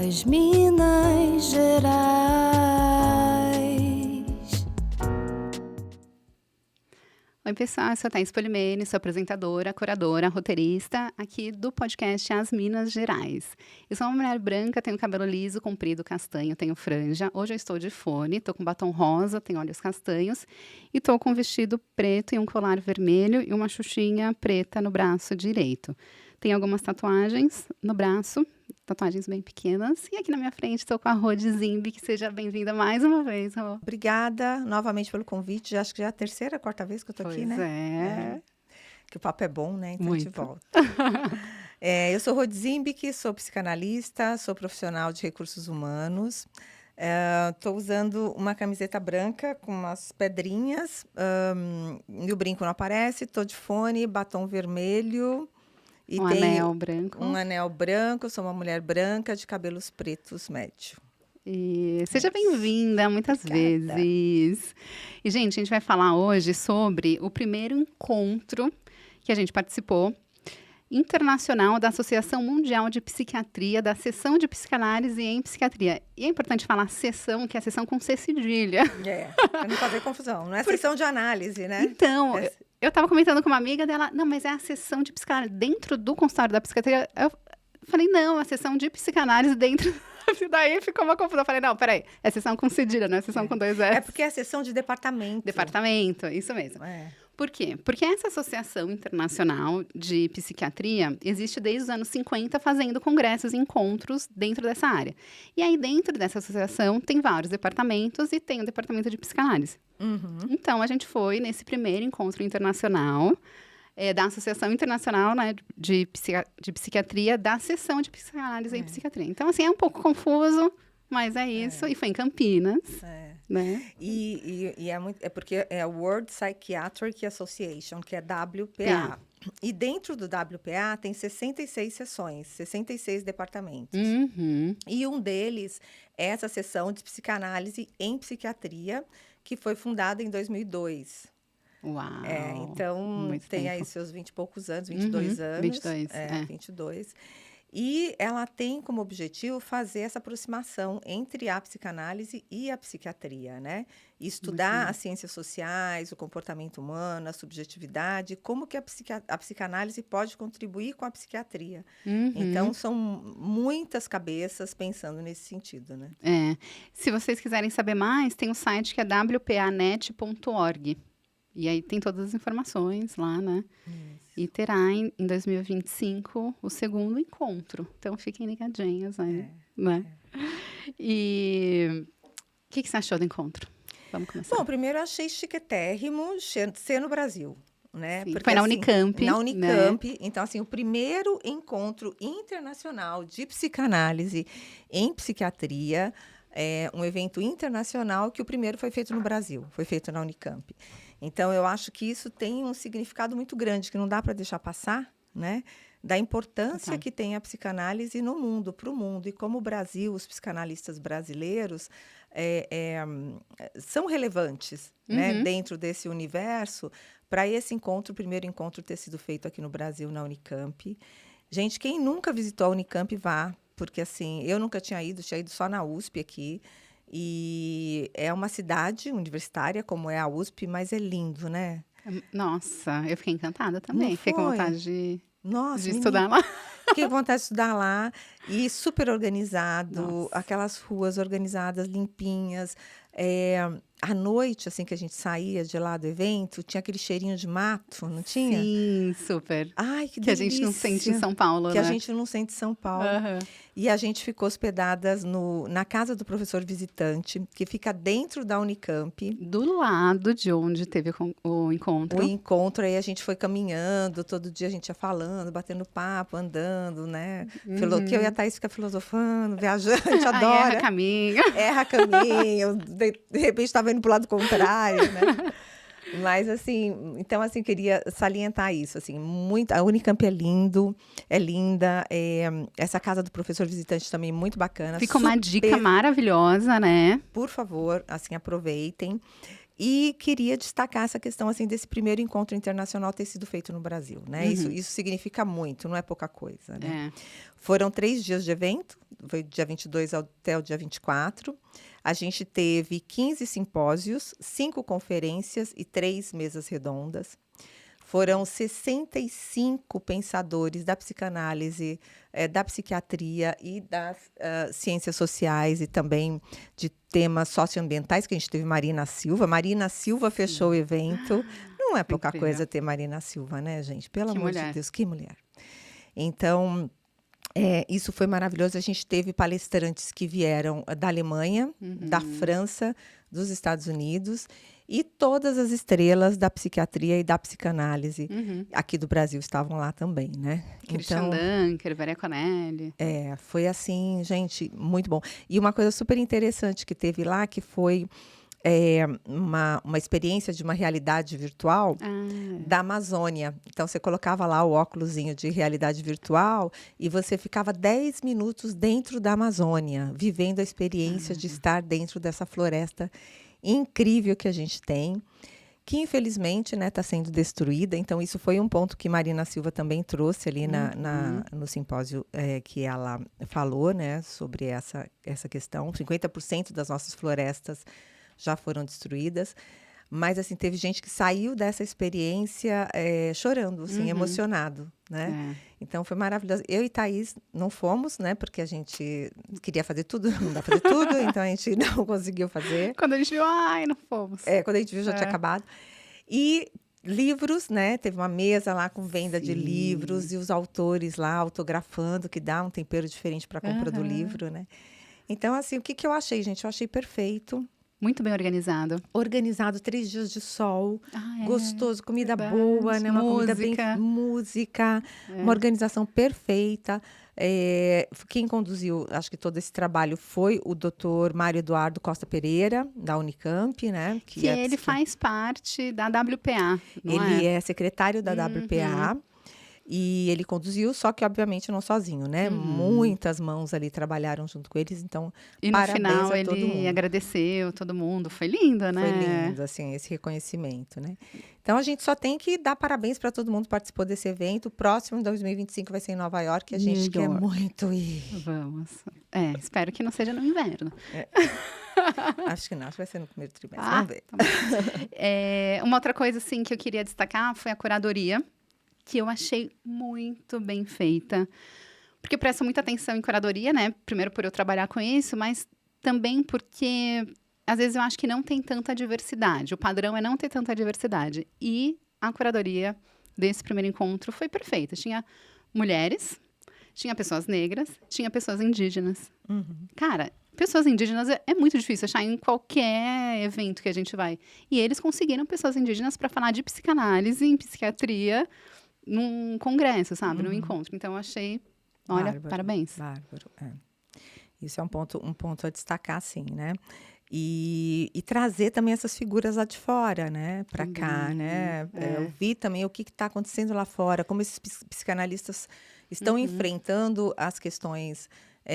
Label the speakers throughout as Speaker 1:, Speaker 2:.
Speaker 1: As Minas Gerais.
Speaker 2: Oi, pessoal, eu sou a Thaís Polimene, sou apresentadora, curadora, roteirista aqui do podcast As Minas Gerais. Eu sou uma mulher branca, tenho cabelo liso, comprido, castanho, tenho franja. Hoje eu estou de fone, estou com batom rosa, tenho olhos castanhos e estou com um vestido preto e um colar vermelho e uma xuxinha preta no braço direito. Tenho algumas tatuagens no braço, tatuagens bem pequenas. E aqui na minha frente estou com a Rô de Zimbi, que seja bem-vinda mais uma vez, Rô.
Speaker 3: Obrigada novamente pelo convite. Acho que já é a terceira, quarta vez que eu estou aqui, né?
Speaker 2: É.
Speaker 3: Que o papo é bom, né? Então
Speaker 2: Muito.
Speaker 3: a gente volta. Eu sou Rô de Zimbi, sou psicanalista, sou profissional de recursos humanos. Estou usando uma camiseta branca com umas pedrinhas. E o brinco não aparece. Estou de fone, batom vermelho. E
Speaker 2: Anel branco.
Speaker 3: Um anel branco, sou uma mulher branca de cabelos pretos médio.
Speaker 2: E seja bem-vinda muitas
Speaker 3: Obrigada.
Speaker 2: vezes. E, gente, a gente vai falar hoje sobre o primeiro encontro que a gente participou, internacional da Associação Mundial de Psiquiatria, da Seção de Psicanálise em Psiquiatria. E é importante falar sessão, que é a sessão com C cedilha.
Speaker 3: Para não fazer confusão. Não é sessão de análise, né?
Speaker 2: Então, eu estava comentando com uma amiga dela, não, mas é a sessão de psicanálise dentro do consultório da psiquiatria. Eu falei, não, a sessão de psicanálise dentro. Daí ficou uma confusão. Eu falei, não, peraí, é sessão com cedilha, não é sessão com dois S.
Speaker 3: É porque é sessão de departamento.
Speaker 2: Departamento, isso mesmo.
Speaker 3: É.
Speaker 2: Por quê? Porque essa Associação Internacional de Psiquiatria existe desde os anos 50 fazendo congressos e encontros dentro dessa área. E aí, dentro dessa associação, tem vários departamentos e tem o departamento de psicanálise.
Speaker 3: Uhum.
Speaker 2: Então, a gente foi nesse primeiro encontro internacional da Associação Internacional, né, de Psiquiatria, da Seção de Psicanálise em Psiquiatria. Então, assim, é um pouco confuso, mas é isso. E foi em Campinas. Né?
Speaker 3: E é porque é a World Psychiatric Association, que é WPA. E dentro do WPA tem 66 sessões, 66 departamentos.
Speaker 2: Uhum.
Speaker 3: E um deles é essa seção de psicanálise em psiquiatria, que foi fundada em 2002.
Speaker 2: Uau!
Speaker 3: Então,
Speaker 2: muito
Speaker 3: tem
Speaker 2: tempo.
Speaker 3: aí seus 20 e poucos anos, 22 anos.
Speaker 2: 22,
Speaker 3: 22. E ela tem como objetivo fazer essa aproximação entre a psicanálise e a psiquiatria, né? E estudar as ciências sociais, o comportamento humano, a subjetividade, como que a psicanálise pode contribuir com a psiquiatria.
Speaker 2: Uhum.
Speaker 3: Então, são muitas cabeças pensando nesse sentido, né?
Speaker 2: Se vocês quiserem saber mais, tem um site que é wpanet.org. E aí tem todas as informações lá, né?
Speaker 3: Isso.
Speaker 2: E terá em 2025 o segundo encontro. Então, fiquem ligadinhos aí, né? E o que você achou do encontro? Vamos começar.
Speaker 3: Bom, primeiro eu achei chiquetérrimo ser no Brasil, né?
Speaker 2: Sim,
Speaker 3: Porque,
Speaker 2: foi na
Speaker 3: assim,
Speaker 2: Unicamp.
Speaker 3: Na Unicamp.
Speaker 2: Né?
Speaker 3: Então, assim, o primeiro encontro internacional de psicanálise em psiquiatria, um evento internacional que o primeiro foi feito no Brasil, foi feito na Unicamp. Então, eu acho que isso tem um significado muito grande, que não dá para deixar passar, né? Da importância que tem a psicanálise no mundo, para o mundo. E como o Brasil, os psicanalistas brasileiros são relevantes, né? Dentro desse universo, para esse encontro, o primeiro encontro ter sido feito aqui no Brasil, na Unicamp. Gente, quem nunca visitou a Unicamp, vá, porque assim, eu nunca tinha ido só na USP aqui. E é uma cidade universitária, como é a USP, mas é lindo, né?
Speaker 2: Nossa, eu fiquei encantada também. Fiquei com vontade de estudar lá.
Speaker 3: Fiquei com vontade de estudar lá. E super organizado, aquelas ruas organizadas, limpinhas. À noite, assim, que a gente saía de lá do evento, tinha aquele cheirinho de mato, não tinha?
Speaker 2: Sim, super.
Speaker 3: Ai, que
Speaker 2: delícia.
Speaker 3: delícia.
Speaker 2: Que a gente não sente em São Paulo,
Speaker 3: Que
Speaker 2: né?
Speaker 3: a gente não sente em São Paulo. E a gente ficou hospedadas na casa do professor visitante, que fica dentro da Unicamp.
Speaker 2: Do lado de onde teve o encontro.
Speaker 3: O encontro, aí a gente foi caminhando, todo dia a gente ia falando, batendo papo, andando, né? Que eu e a Thaís fica filosofando, viajando, a gente adora.
Speaker 2: Erra caminho.
Speaker 3: Erra caminho, de repente estava indo para o lado contrário, né? Mas, assim, então, assim, queria salientar isso, assim, a Unicamp é linda, essa casa do professor visitante também muito bacana.
Speaker 2: Ficou uma dica maravilhosa, né?
Speaker 3: Por favor, assim, aproveitem. E queria destacar essa questão assim desse primeiro encontro internacional ter sido feito no Brasil, né? Isso significa muito, não é pouca coisa, né? Foram 3 dias de evento, foi do dia 22 até o dia 24. A gente teve 15 simpósios, 5 conferências e 3 mesas redondas. Foram 65 pensadores da psicanálise, da psiquiatria e das ciências sociais e também de temas socioambientais, que a gente teve Marina Silva. Marina Silva fechou o evento. Não é pouca coisa ter Marina Silva, né, gente? Pelo amor de Deus, que mulher. Então, isso foi maravilhoso. A gente teve palestrantes que vieram da Alemanha, da França, dos Estados Unidos, e todas as estrelas da psiquiatria e da psicanálise aqui do Brasil estavam lá também, né?
Speaker 2: Christian Dunker, Vera Conelli.
Speaker 3: Foi assim, gente, muito bom. E uma coisa super interessante que teve lá, que foi uma experiência de uma realidade virtual da Amazônia. Então, você colocava lá o óculosinho de realidade virtual e você ficava 10 minutos dentro da Amazônia, vivendo a experiência de estar dentro dessa floresta incrível que a gente tem, que infelizmente está sendo destruída. Então, isso foi um ponto que Marina Silva também trouxe ali no simpósio que ela falou, né, sobre essa questão. 50% das nossas florestas já foram destruídas, mas assim, teve gente que saiu dessa experiência chorando, assim, emocionado, né? Então foi maravilhoso. Eu e Thaís não fomos, né? Porque a gente queria fazer tudo, não dá pra fazer tudo, então a gente não conseguiu fazer.
Speaker 2: Quando a gente viu, não fomos.
Speaker 3: Quando a gente viu, já tinha acabado. E livros, né? Teve uma mesa lá com venda de livros e os autores lá autografando, que dá um tempero diferente para a compra do livro, né? Então, assim, o que eu achei, gente? Eu achei perfeito.
Speaker 2: Muito bem organizado.
Speaker 3: Organizado, 3 dias de sol, gostoso, comida boa, né? Uma comida bem... Música, uma organização perfeita. Quem conduziu, acho que todo esse trabalho foi o doutor Mário Eduardo Costa Pereira, da Unicamp, né?
Speaker 2: Que ele faz parte da WPA,
Speaker 3: Ele é secretário da WPA. E ele conduziu, só que, obviamente, não sozinho, né? Muitas mãos ali trabalharam junto com eles, então,
Speaker 2: e no final, ele agradeceu todo mundo. Foi lindo, né?
Speaker 3: Foi lindo, assim, esse reconhecimento, né? Então, a gente só tem que dar parabéns para todo mundo que participou desse evento. O próximo, 2025, vai ser em Nova York, a gente quer muito ir.
Speaker 2: Vamos. Espero que não seja no inverno.
Speaker 3: Acho que não, acho que vai ser no primeiro trimestre. Vamos ver.
Speaker 2: Tá. Uma outra coisa, assim, que eu queria destacar foi a curadoria, que eu achei muito bem feita, porque eu presto muita atenção em curadoria, né? Primeiro por eu trabalhar com isso, mas também porque, às vezes, eu acho que não tem tanta diversidade. O padrão é não ter tanta diversidade. E a curadoria desse primeiro encontro foi perfeita. Tinha mulheres, tinha pessoas negras, tinha pessoas indígenas. Cara, pessoas indígenas é muito difícil achar em qualquer evento que a gente vai. E eles conseguiram pessoas indígenas para falar de psicanálise, em psiquiatria, num congresso, sabe? Num encontro. Então, eu achei... Olha, bárbaro, parabéns.
Speaker 3: Bárbaro, Isso é um ponto a destacar, sim, né? E trazer também essas figuras lá de fora, né? Para cá, né? Eu vi também o que está acontecendo lá fora, como esses psicanalistas estão enfrentando as questões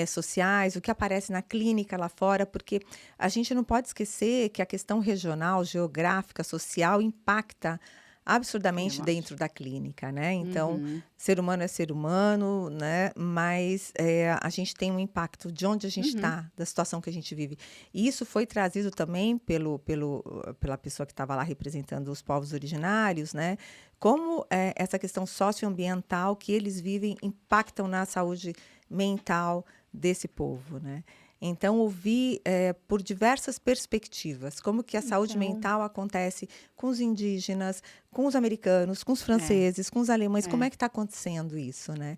Speaker 3: sociais, o que aparece na clínica lá fora, porque a gente não pode esquecer que a questão regional, geográfica, social impacta absurdamente dentro da clínica, né? Então, ser humano é ser humano, né? Mas a gente tem um impacto de onde a gente está, da situação que a gente vive. E isso foi trazido também pela pessoa que estava lá representando os povos originários, né? Como essa questão socioambiental que eles vivem impactam na saúde mental desse povo, né? Então, ouvi por diversas perspectivas como que a saúde mental acontece com os indígenas, com os americanos, com os franceses, com os alemães. Como é que está acontecendo isso, né?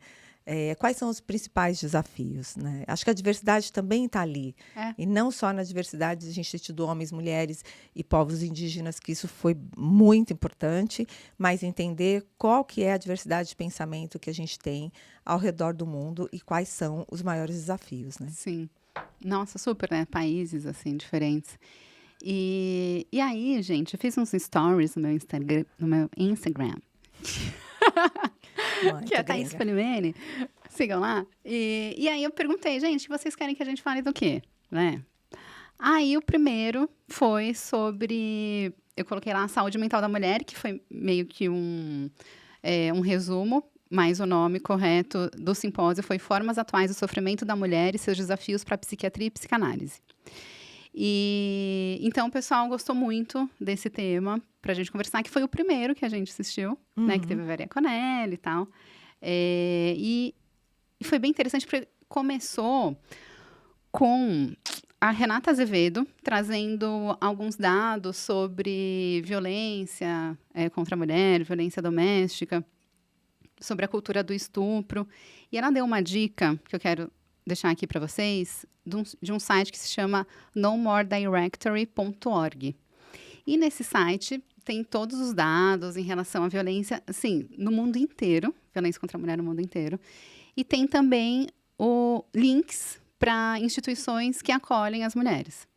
Speaker 3: Quais são os principais desafios, né? Acho que a diversidade também está ali. E não só na diversidade, a gente tem tido homens, mulheres e povos indígenas, que isso foi muito importante, mas entender qual que é a diversidade de pensamento que a gente tem ao redor do mundo e quais são os maiores desafios, né?
Speaker 2: Sim. Nossa, super, né? Países, assim, diferentes. E aí, gente, eu fiz uns stories no meu Instagram. Que é a Thaís Polimene. Sigam lá. E aí eu perguntei, gente, vocês querem que a gente fale do quê? Né? Aí o primeiro foi sobre eu coloquei lá a saúde mental da mulher, que foi meio que um resumo, mas o nome correto do simpósio foi Formas Atuais do Sofrimento da Mulher e seus Desafios para a Psiquiatria e Psicanálise. E então o pessoal gostou muito desse tema para a gente conversar, que foi o primeiro que a gente assistiu, né? Que teve a Varia Conelli e tal. E foi bem interessante porque começou com a Renata Azevedo trazendo alguns dados sobre violência contra a mulher, violência doméstica, sobre a cultura do estupro. E ela deu uma dica que eu quero deixar aqui para vocês, de um site que se chama nomoredirectory.org. E nesse site tem todos os dados em relação à violência, assim, no mundo inteiro, violência contra a mulher no mundo inteiro. E tem também links para instituições que acolhem as mulheres.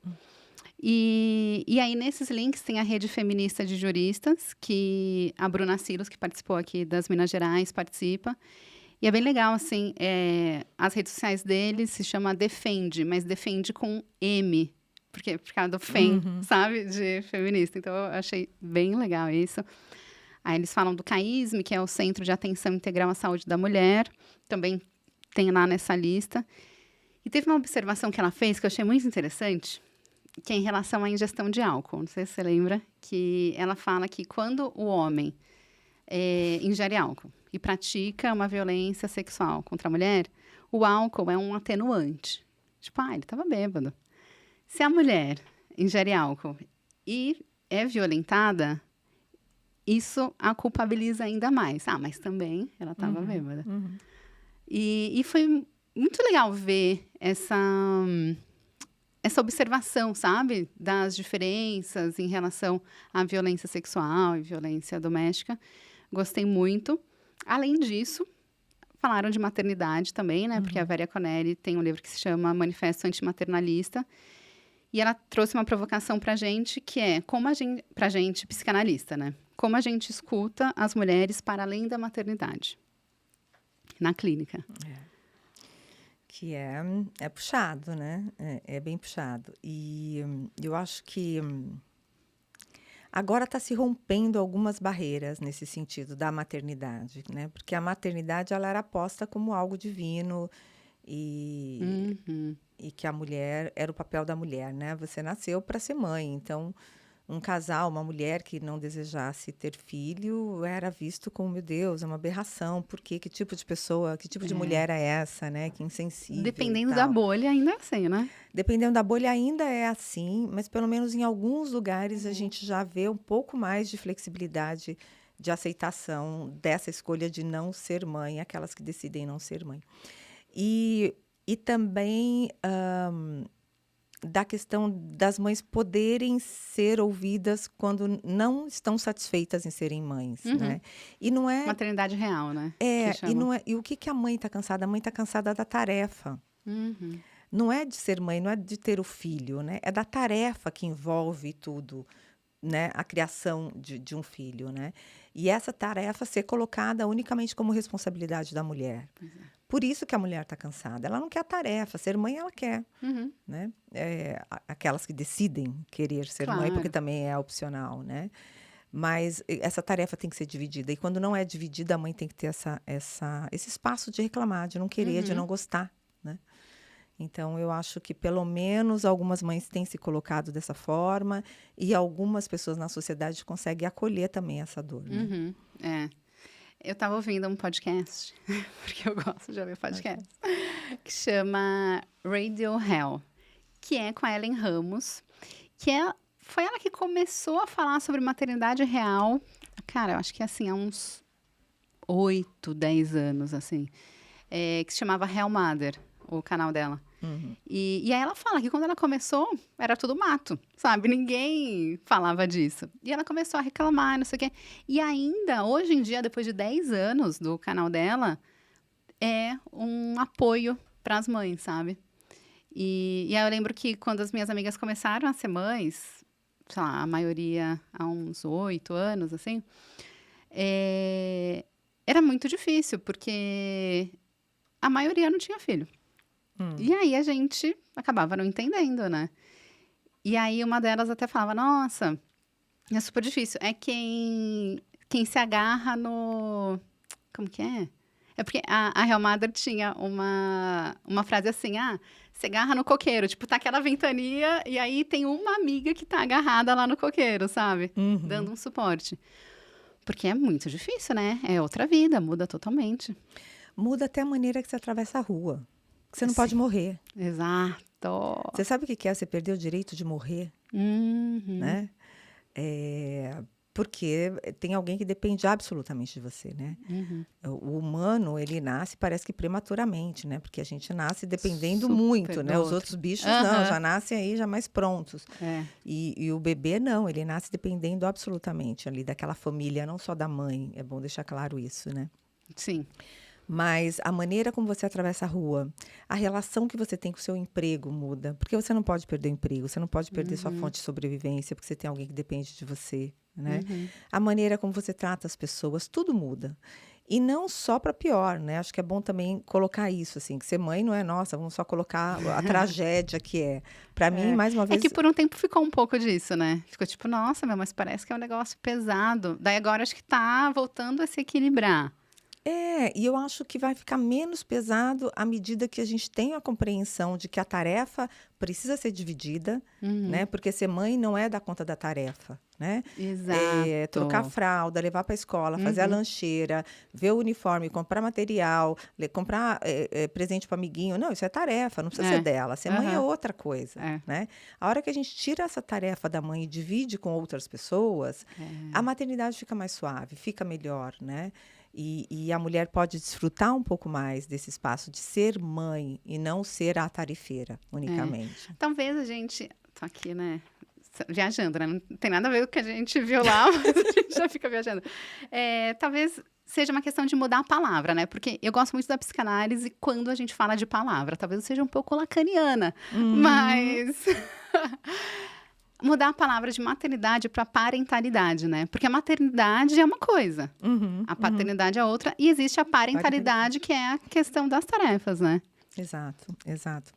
Speaker 2: E aí, nesses links, tem a Rede Feminista de Juristas, que a Bruna Silos, que participou aqui das Minas Gerais, participa. E é bem legal, assim, as redes sociais deles se chama Defende, mas Defende com M, porque por causa do FEM, sabe, de feminista. Então, eu achei bem legal isso. Aí eles falam do CAISM, que é o Centro de Atenção Integral à Saúde da Mulher, também tem lá nessa lista. E teve uma observação que ela fez que eu achei muito interessante, que é em relação à ingestão de álcool. Não sei se você lembra, que ela fala que quando o homem ingere álcool e pratica uma violência sexual contra a mulher, o álcool é um atenuante. Tipo, ele estava bêbado. Se a mulher ingere álcool e é violentada, isso a culpabiliza ainda mais. Mas também ela estava bêbada. E foi muito legal ver essa observação, sabe? Das diferenças em relação à violência sexual e violência doméstica. Gostei muito. Além disso, falaram de maternidade também, né? Porque a Varia Conelli tem um livro que se chama Manifesto Antimaternalista. E ela trouxe uma provocação pra gente, que é pra gente, psicanalista, né? Como a gente escuta as mulheres para além da maternidade, na clínica.
Speaker 3: Que é puxado, né? É bem puxado. E eu acho que agora está se rompendo algumas barreiras nesse sentido da maternidade, né? Porque a maternidade ela era posta como algo divino e que a mulher era o papel da mulher, né? Você nasceu para ser mãe, então um casal, uma mulher que não desejasse ter filho era visto como, meu Deus, é uma aberração. Por quê? Que tipo de pessoa, que tipo de mulher é essa, né? Que insensível.
Speaker 2: Dependendo da bolha, ainda é assim, né?
Speaker 3: Dependendo da bolha, ainda é assim, mas pelo menos em alguns lugares a gente já vê um pouco mais de flexibilidade, de aceitação dessa escolha de não ser mãe, aquelas que decidem não ser mãe. E também da questão das mães poderem ser ouvidas quando não estão satisfeitas em serem mães, né? E não é
Speaker 2: maternidade real, né?
Speaker 3: E não é. E o que a mãe está cansada? A mãe está cansada da tarefa. Não é de ser mãe, não é de ter o filho, né? É da tarefa que envolve tudo, né? A criação de um filho, né? E essa tarefa ser colocada unicamente como responsabilidade da mulher. Por isso que a mulher está cansada. Ela não quer a tarefa. Ser mãe, ela quer. Né? Aquelas que decidem querer ser mãe, porque também é opcional, né? Mas essa tarefa tem que ser dividida. E quando não é dividida, a mãe tem que ter esse espaço de reclamar, de não querer, de não gostar, né? Então, eu acho que pelo menos algumas mães têm se colocado dessa forma e algumas pessoas na sociedade conseguem acolher também essa dor, né?
Speaker 2: Eu estava ouvindo um podcast, porque eu gosto de ouvir podcast, que chama Radio Hell, que é com a Ellen Ramos, que foi ela que começou a falar sobre maternidade real, cara, eu acho que assim, há uns 8, 10 anos, assim, que se chamava Hell Mother, o canal dela. E aí ela fala que quando ela começou, era tudo mato, sabe? Ninguém falava disso. E ela começou a reclamar, não sei o quê. E ainda, hoje em dia, depois de 10 anos do canal dela, é um apoio para as mães, sabe? E aí eu lembro que quando as minhas amigas começaram a ser mães, sei lá, a maioria há uns 8 anos, assim, era muito difícil, porque a maioria não tinha filho. E aí a gente acabava não entendendo, né? E aí uma delas até falava, nossa, É super difícil. É quem se agarra no... Como que é? É porque a Real Madre tinha uma frase assim, se agarra no coqueiro. Tipo, tá aquela ventania e aí tem uma amiga que tá agarrada lá no coqueiro, sabe?
Speaker 3: Uhum.
Speaker 2: Dando um suporte. Porque é muito difícil, né? É outra vida, muda totalmente.
Speaker 3: Muda até a maneira que você atravessa a rua. Que você não
Speaker 2: Sim,
Speaker 3: pode morrer.
Speaker 2: exato.
Speaker 3: Você sabe o que que é você perder o direito de morrer,
Speaker 2: Uhum,
Speaker 3: né? Porque tem alguém que depende absolutamente de você, né?
Speaker 2: uhum.
Speaker 3: O humano, ele nasce, parece que prematuramente, né? Porque a gente nasce dependendo
Speaker 2: Super
Speaker 3: muito,
Speaker 2: do
Speaker 3: né? Os
Speaker 2: outro.
Speaker 3: outros bichos não,
Speaker 2: Aham,
Speaker 3: já nascem aí já mais prontos.
Speaker 2: é,
Speaker 3: E o bebê não, ele nasce dependendo absolutamente ali daquela família, não só da mãe. É bom deixar claro isso, né?
Speaker 2: sim.
Speaker 3: Mas a maneira como você atravessa a rua, a relação que você tem com o seu emprego muda. Porque você não pode perder o emprego, você não pode perder sua
Speaker 2: Uhum,
Speaker 3: fonte de sobrevivência, porque você tem alguém que depende de você, né?
Speaker 2: uhum.
Speaker 3: A maneira como você trata as pessoas, tudo muda. E não só para pior, né? Acho que é bom também colocar isso, assim, que ser mãe não é, nossa, vamos só colocar a tragédia que é. Para mim,
Speaker 2: É.
Speaker 3: mais uma
Speaker 2: É que
Speaker 3: vez,
Speaker 2: por um tempo ficou um pouco disso, né? Ficou tipo, nossa, meu, mas parece que é um negócio pesado. Daí agora acho que tá voltando a se equilibrar.
Speaker 3: e eu acho que vai ficar menos pesado à medida que a gente tem a compreensão de que a tarefa precisa ser dividida, né?
Speaker 2: Uhum.
Speaker 3: Porque ser mãe não é dar conta da tarefa, né? É trocar a
Speaker 2: Exato.
Speaker 3: fralda, levar para a escola, fazer a
Speaker 2: Uhum.
Speaker 3: lancheira, ver o uniforme, comprar material, comprar presente para amiguinho. Não, isso é tarefa, não precisa ser
Speaker 2: É.
Speaker 3: dela. Ser mãe é
Speaker 2: Aham.
Speaker 3: outra coisa,
Speaker 2: É.
Speaker 3: né? A hora que a gente tira essa tarefa da mãe e divide com outras pessoas, a
Speaker 2: É.
Speaker 3: maternidade fica mais suave, fica melhor, né? E a mulher pode desfrutar um pouco mais desse espaço de ser mãe e não ser a tarefeira
Speaker 2: É.
Speaker 3: unicamente.
Speaker 2: Talvez a gente. Tô aqui, né? Viajando, né? Não tem nada a ver com o que a gente viu lá, mas a gente já fica viajando. Talvez seja uma questão de mudar a palavra, né? Porque eu gosto muito da psicanálise quando a gente fala de palavra. Talvez eu seja um pouco lacaniana,
Speaker 3: Uhum,
Speaker 2: mas. Mudar a palavra de maternidade para parentalidade, né? Porque a maternidade é uma coisa,
Speaker 3: uhum,
Speaker 2: a
Speaker 3: uhum.
Speaker 2: paternidade é outra, e existe a parentalidade,
Speaker 3: Parentalidade.
Speaker 2: que é a questão das tarefas, né?
Speaker 3: Exato, exato.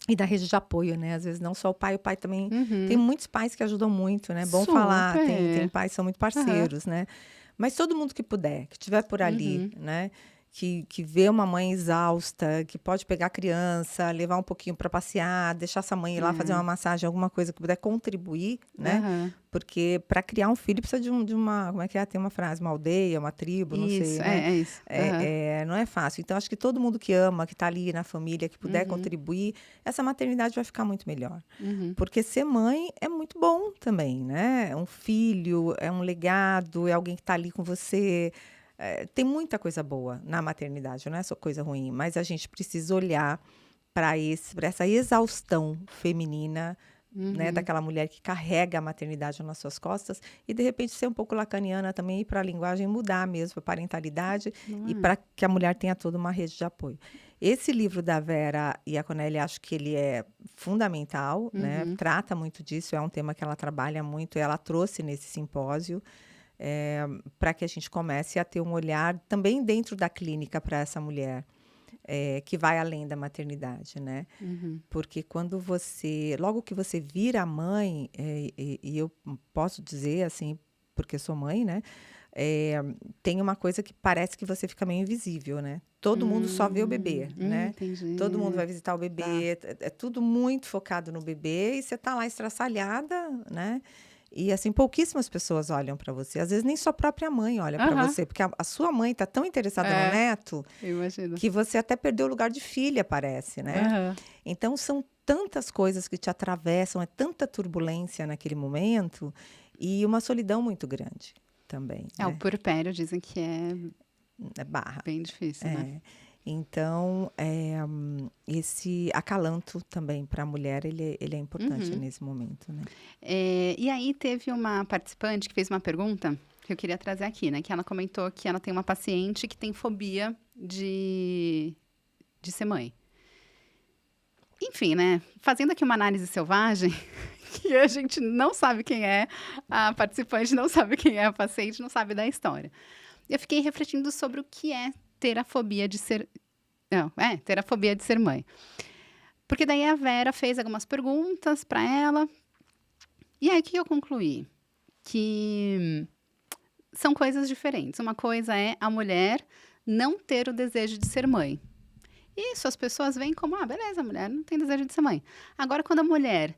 Speaker 3: E da rede de apoio, né? Às vezes não só o pai também. Tem
Speaker 2: Uhum.
Speaker 3: muitos pais que ajudam muito, né? Bom falar, tem
Speaker 2: Super.
Speaker 3: pais que são muito
Speaker 2: Aham.
Speaker 3: parceiros, né? Mas todo mundo que puder, que estiver por ali,
Speaker 2: Uhum.
Speaker 3: né? Que vê uma mãe exausta, que pode pegar a criança, levar um pouquinho para passear, deixar essa mãe ir lá fazer
Speaker 2: É.
Speaker 3: uma massagem, alguma coisa que puder contribuir, né?
Speaker 2: Aham.
Speaker 3: Porque para criar um filho precisa de uma, como é que é? Tem uma frase, uma aldeia, uma tribo, não sei,
Speaker 2: Isso,
Speaker 3: né?
Speaker 2: é isso. Aham.
Speaker 3: Não é fácil. Então, acho que todo mundo que ama, que está ali na família, que puder
Speaker 2: Uhum.
Speaker 3: contribuir, essa maternidade vai ficar muito melhor.
Speaker 2: Uhum.
Speaker 3: Porque ser mãe é muito bom também, né? É um filho, é um legado, é alguém que está ali com você. Tem muita coisa boa na maternidade, não é só coisa ruim, mas a gente precisa olhar para essa exaustão feminina, né,
Speaker 2: Uhum.
Speaker 3: daquela mulher que carrega a maternidade nas suas costas e de repente ser um pouco lacaniana também e para a linguagem mudar mesmo a parentalidade
Speaker 2: Não
Speaker 3: e
Speaker 2: é?
Speaker 3: para que a mulher tenha toda uma rede de apoio. Esse livro da Vera e a Cornélia, acho que ele é fundamental, né?
Speaker 2: Uhum.
Speaker 3: Trata muito disso, é um tema que ela trabalha muito, e ela trouxe nesse simpósio para que a gente comece a ter um olhar também dentro da clínica para essa mulher, que vai além da maternidade, né?
Speaker 2: Uhum.
Speaker 3: Porque logo que você vira mãe, e eu posso dizer assim, porque sou mãe, né? É, tem uma coisa que parece que você fica meio invisível, né? Todo mundo só vê o bebê, né? Todo mundo
Speaker 2: Entendi.
Speaker 3: vai visitar o
Speaker 2: Tá.
Speaker 3: bebê, é tudo muito focado no bebê e você tá lá estraçalhada, né? E assim, pouquíssimas pessoas olham para você. Às vezes nem sua própria mãe olha para
Speaker 2: Aham.
Speaker 3: você, porque a sua mãe tá tão interessada no
Speaker 2: É,
Speaker 3: neto
Speaker 2: eu imagino.
Speaker 3: que você até perdeu o lugar de filha, parece, né?
Speaker 2: Aham.
Speaker 3: Então, são tantas coisas que te atravessam, é tanta turbulência naquele momento e uma solidão muito grande também,
Speaker 2: O
Speaker 3: né?
Speaker 2: puerpério dizem que é
Speaker 3: É barra.
Speaker 2: bem difícil, né?
Speaker 3: É. Então, esse acalanto também para a mulher, ele é importante
Speaker 2: Uhum.
Speaker 3: nesse momento, né?
Speaker 2: E aí teve uma participante que fez uma pergunta que eu queria trazer aqui, né? Que ela comentou que ela tem uma paciente que tem fobia de ser mãe. Enfim, né? Fazendo aqui uma análise selvagem, que a gente não sabe quem é a participante, não sabe quem é a paciente, não sabe da história. Eu fiquei refletindo sobre o que é ter a fobia de ser... Não, ter a fobia de ser mãe. Porque daí a Vera fez algumas perguntas para ela. E aí, o que eu concluí? que são coisas diferentes. Uma coisa é a mulher não ter o desejo de ser mãe. Isso as pessoas veem como, beleza, a mulher não tem desejo de ser mãe. Agora, quando a mulher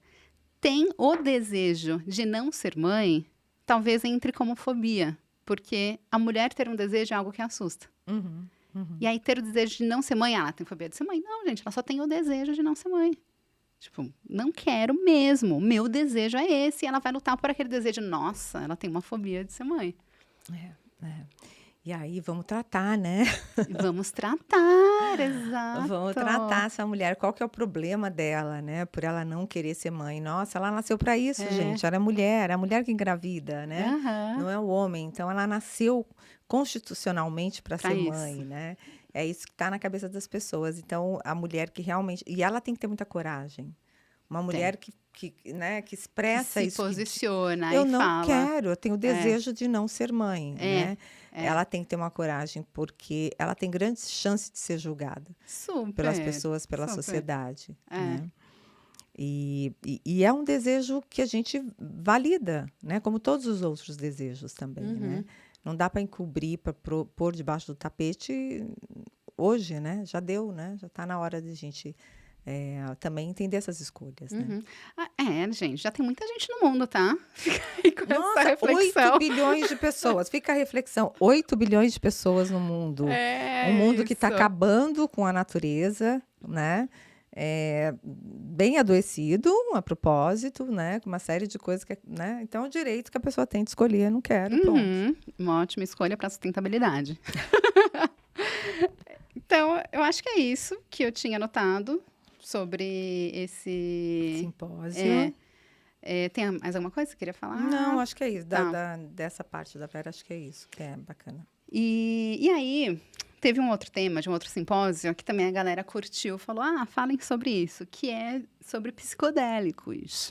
Speaker 2: tem o desejo de não ser mãe, talvez entre como fobia, porque a mulher ter um desejo é algo que assusta.
Speaker 3: Uhum, uhum.
Speaker 2: E aí ter o desejo de não ser mãe, ela tem fobia de ser mãe. Não, gente, ela só tem o desejo de não ser mãe. Tipo, não quero mesmo, meu desejo é esse, e ela vai lutar por aquele desejo. Nossa, ela tem uma fobia de ser mãe.
Speaker 3: E aí, vamos tratar, né?
Speaker 2: Vamos tratar, exato.
Speaker 3: Vamos tratar essa mulher. Qual que é o problema dela, né? Por ela não querer ser mãe. Nossa, ela nasceu para isso, gente. Ela é a mulher que engravida, né? Não é o homem. Então, ela nasceu constitucionalmente para ser mãe, né? É isso que está na cabeça das pessoas. Então, a mulher que realmente... E ela tem que ter muita coragem. Uma mulher que expressa isso.
Speaker 2: Se posiciona
Speaker 3: eu
Speaker 2: e
Speaker 3: não
Speaker 2: fala.
Speaker 3: quero, eu tenho o desejo de não ser mãe, né? Ela tem que ter uma coragem, porque ela tem grandes chances de ser julgada pelas pessoas, pela sociedade. Né? E é um desejo que a gente valida, né? Como todos os outros desejos também, né? Não dá para encobrir, para pôr debaixo do tapete hoje, né? Já deu, né? Já está na hora de a gente também entender essas escolhas, né?
Speaker 2: Gente, já tem muita gente no mundo, tá? Fica aí com essa reflexão.
Speaker 3: 8 bilhões de pessoas. Fica a reflexão. 8 bilhões de pessoas no mundo. Um mundo que está acabando com a natureza, né? Bem adoecido, a propósito, né? Com uma série de coisas que, né? Então, é o direito que a pessoa tem de escolher, não quero, pronto.
Speaker 2: Uma ótima escolha para sustentabilidade. Então, eu acho que é isso que eu tinha anotado sobre esse
Speaker 3: simpósio.
Speaker 2: Tem mais alguma coisa que você queria falar?
Speaker 3: Não, acho que é isso. Dessa parte da Vera, acho que é isso, que é bacana.
Speaker 2: E aí, teve um outro tema de um outro simpósio que também a galera curtiu, falou, falem sobre isso, que é sobre psicodélicos.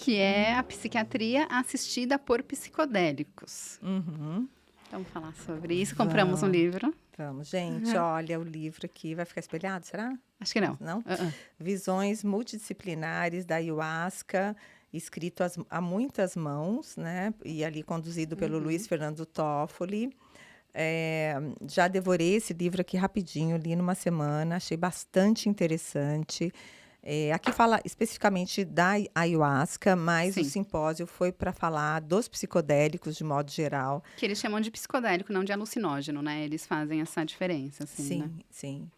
Speaker 2: Que é a psiquiatria assistida por psicodélicos. Vamos falar sobre isso. Compramos um livro.
Speaker 3: Vamos, gente, olha o livro aqui. Vai ficar espelhado, será?
Speaker 2: Acho que não.
Speaker 3: Não? Visões multidisciplinares da ayahuasca, escrito a muitas mãos, né? E ali conduzido pelo Luiz Fernando Toffoli. Já devorei esse livro aqui rapidinho, li numa semana, achei bastante interessante. Aqui fala especificamente da ayahuasca, mas o simpósio foi para falar dos psicodélicos de modo geral.
Speaker 2: Que eles chamam de psicodélico, não de alucinógeno, né? Eles fazem essa diferença, assim,
Speaker 3: sim,
Speaker 2: né?
Speaker 3: Sim.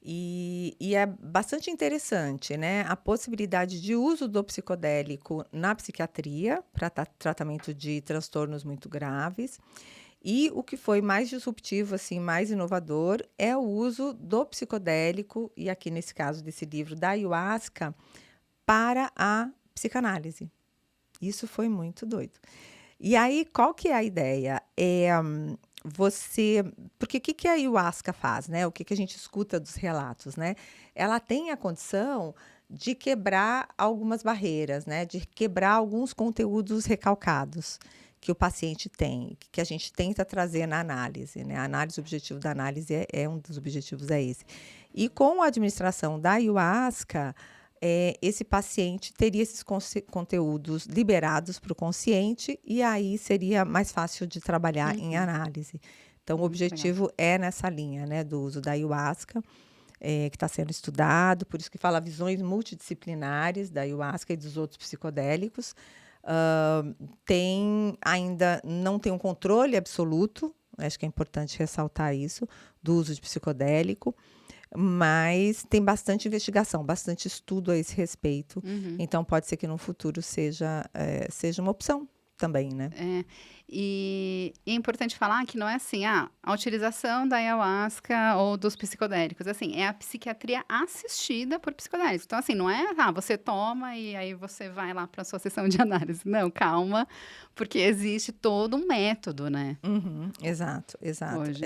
Speaker 3: E é bastante interessante, né? A possibilidade de uso do psicodélico na psiquiatria para tratamento de transtornos muito graves. E o que foi mais disruptivo, assim, mais inovador, é o uso do psicodélico, e aqui nesse caso desse livro, da ayahuasca, para a psicanálise. Isso foi muito doido. E aí, qual que é a ideia? Porque o que a ayahuasca faz, né? O que a gente escuta dos relatos, né? Ela tem a condição de quebrar algumas barreiras, né? De quebrar alguns conteúdos recalcados que o paciente tem, que a gente tenta trazer na análise, né? A análise, o objetivo da análise um dos objetivos é esse. E com a administração da ayahuasca, esse paciente teria esses conteúdos liberados para o consciente e aí seria mais fácil de trabalhar em análise. Então, o objetivo é nessa linha, né, do uso da ayahuasca, que está sendo estudado, por isso que fala visões multidisciplinares da ayahuasca e dos outros psicodélicos. Ainda não tem um controle absoluto, acho que é importante ressaltar isso, do uso de psicodélico, mas tem bastante investigação, bastante estudo a esse respeito. Então, pode ser que no futuro seja uma opção também, né?
Speaker 2: E é importante falar que não é assim, a utilização da ayahuasca ou dos psicodélicos, assim, é a psiquiatria assistida por psicodélicos. Então, assim, não é, você toma e aí você vai lá para a sua sessão de análise. Não, calma, porque existe todo um método, né?
Speaker 3: Exato.
Speaker 2: Hoje.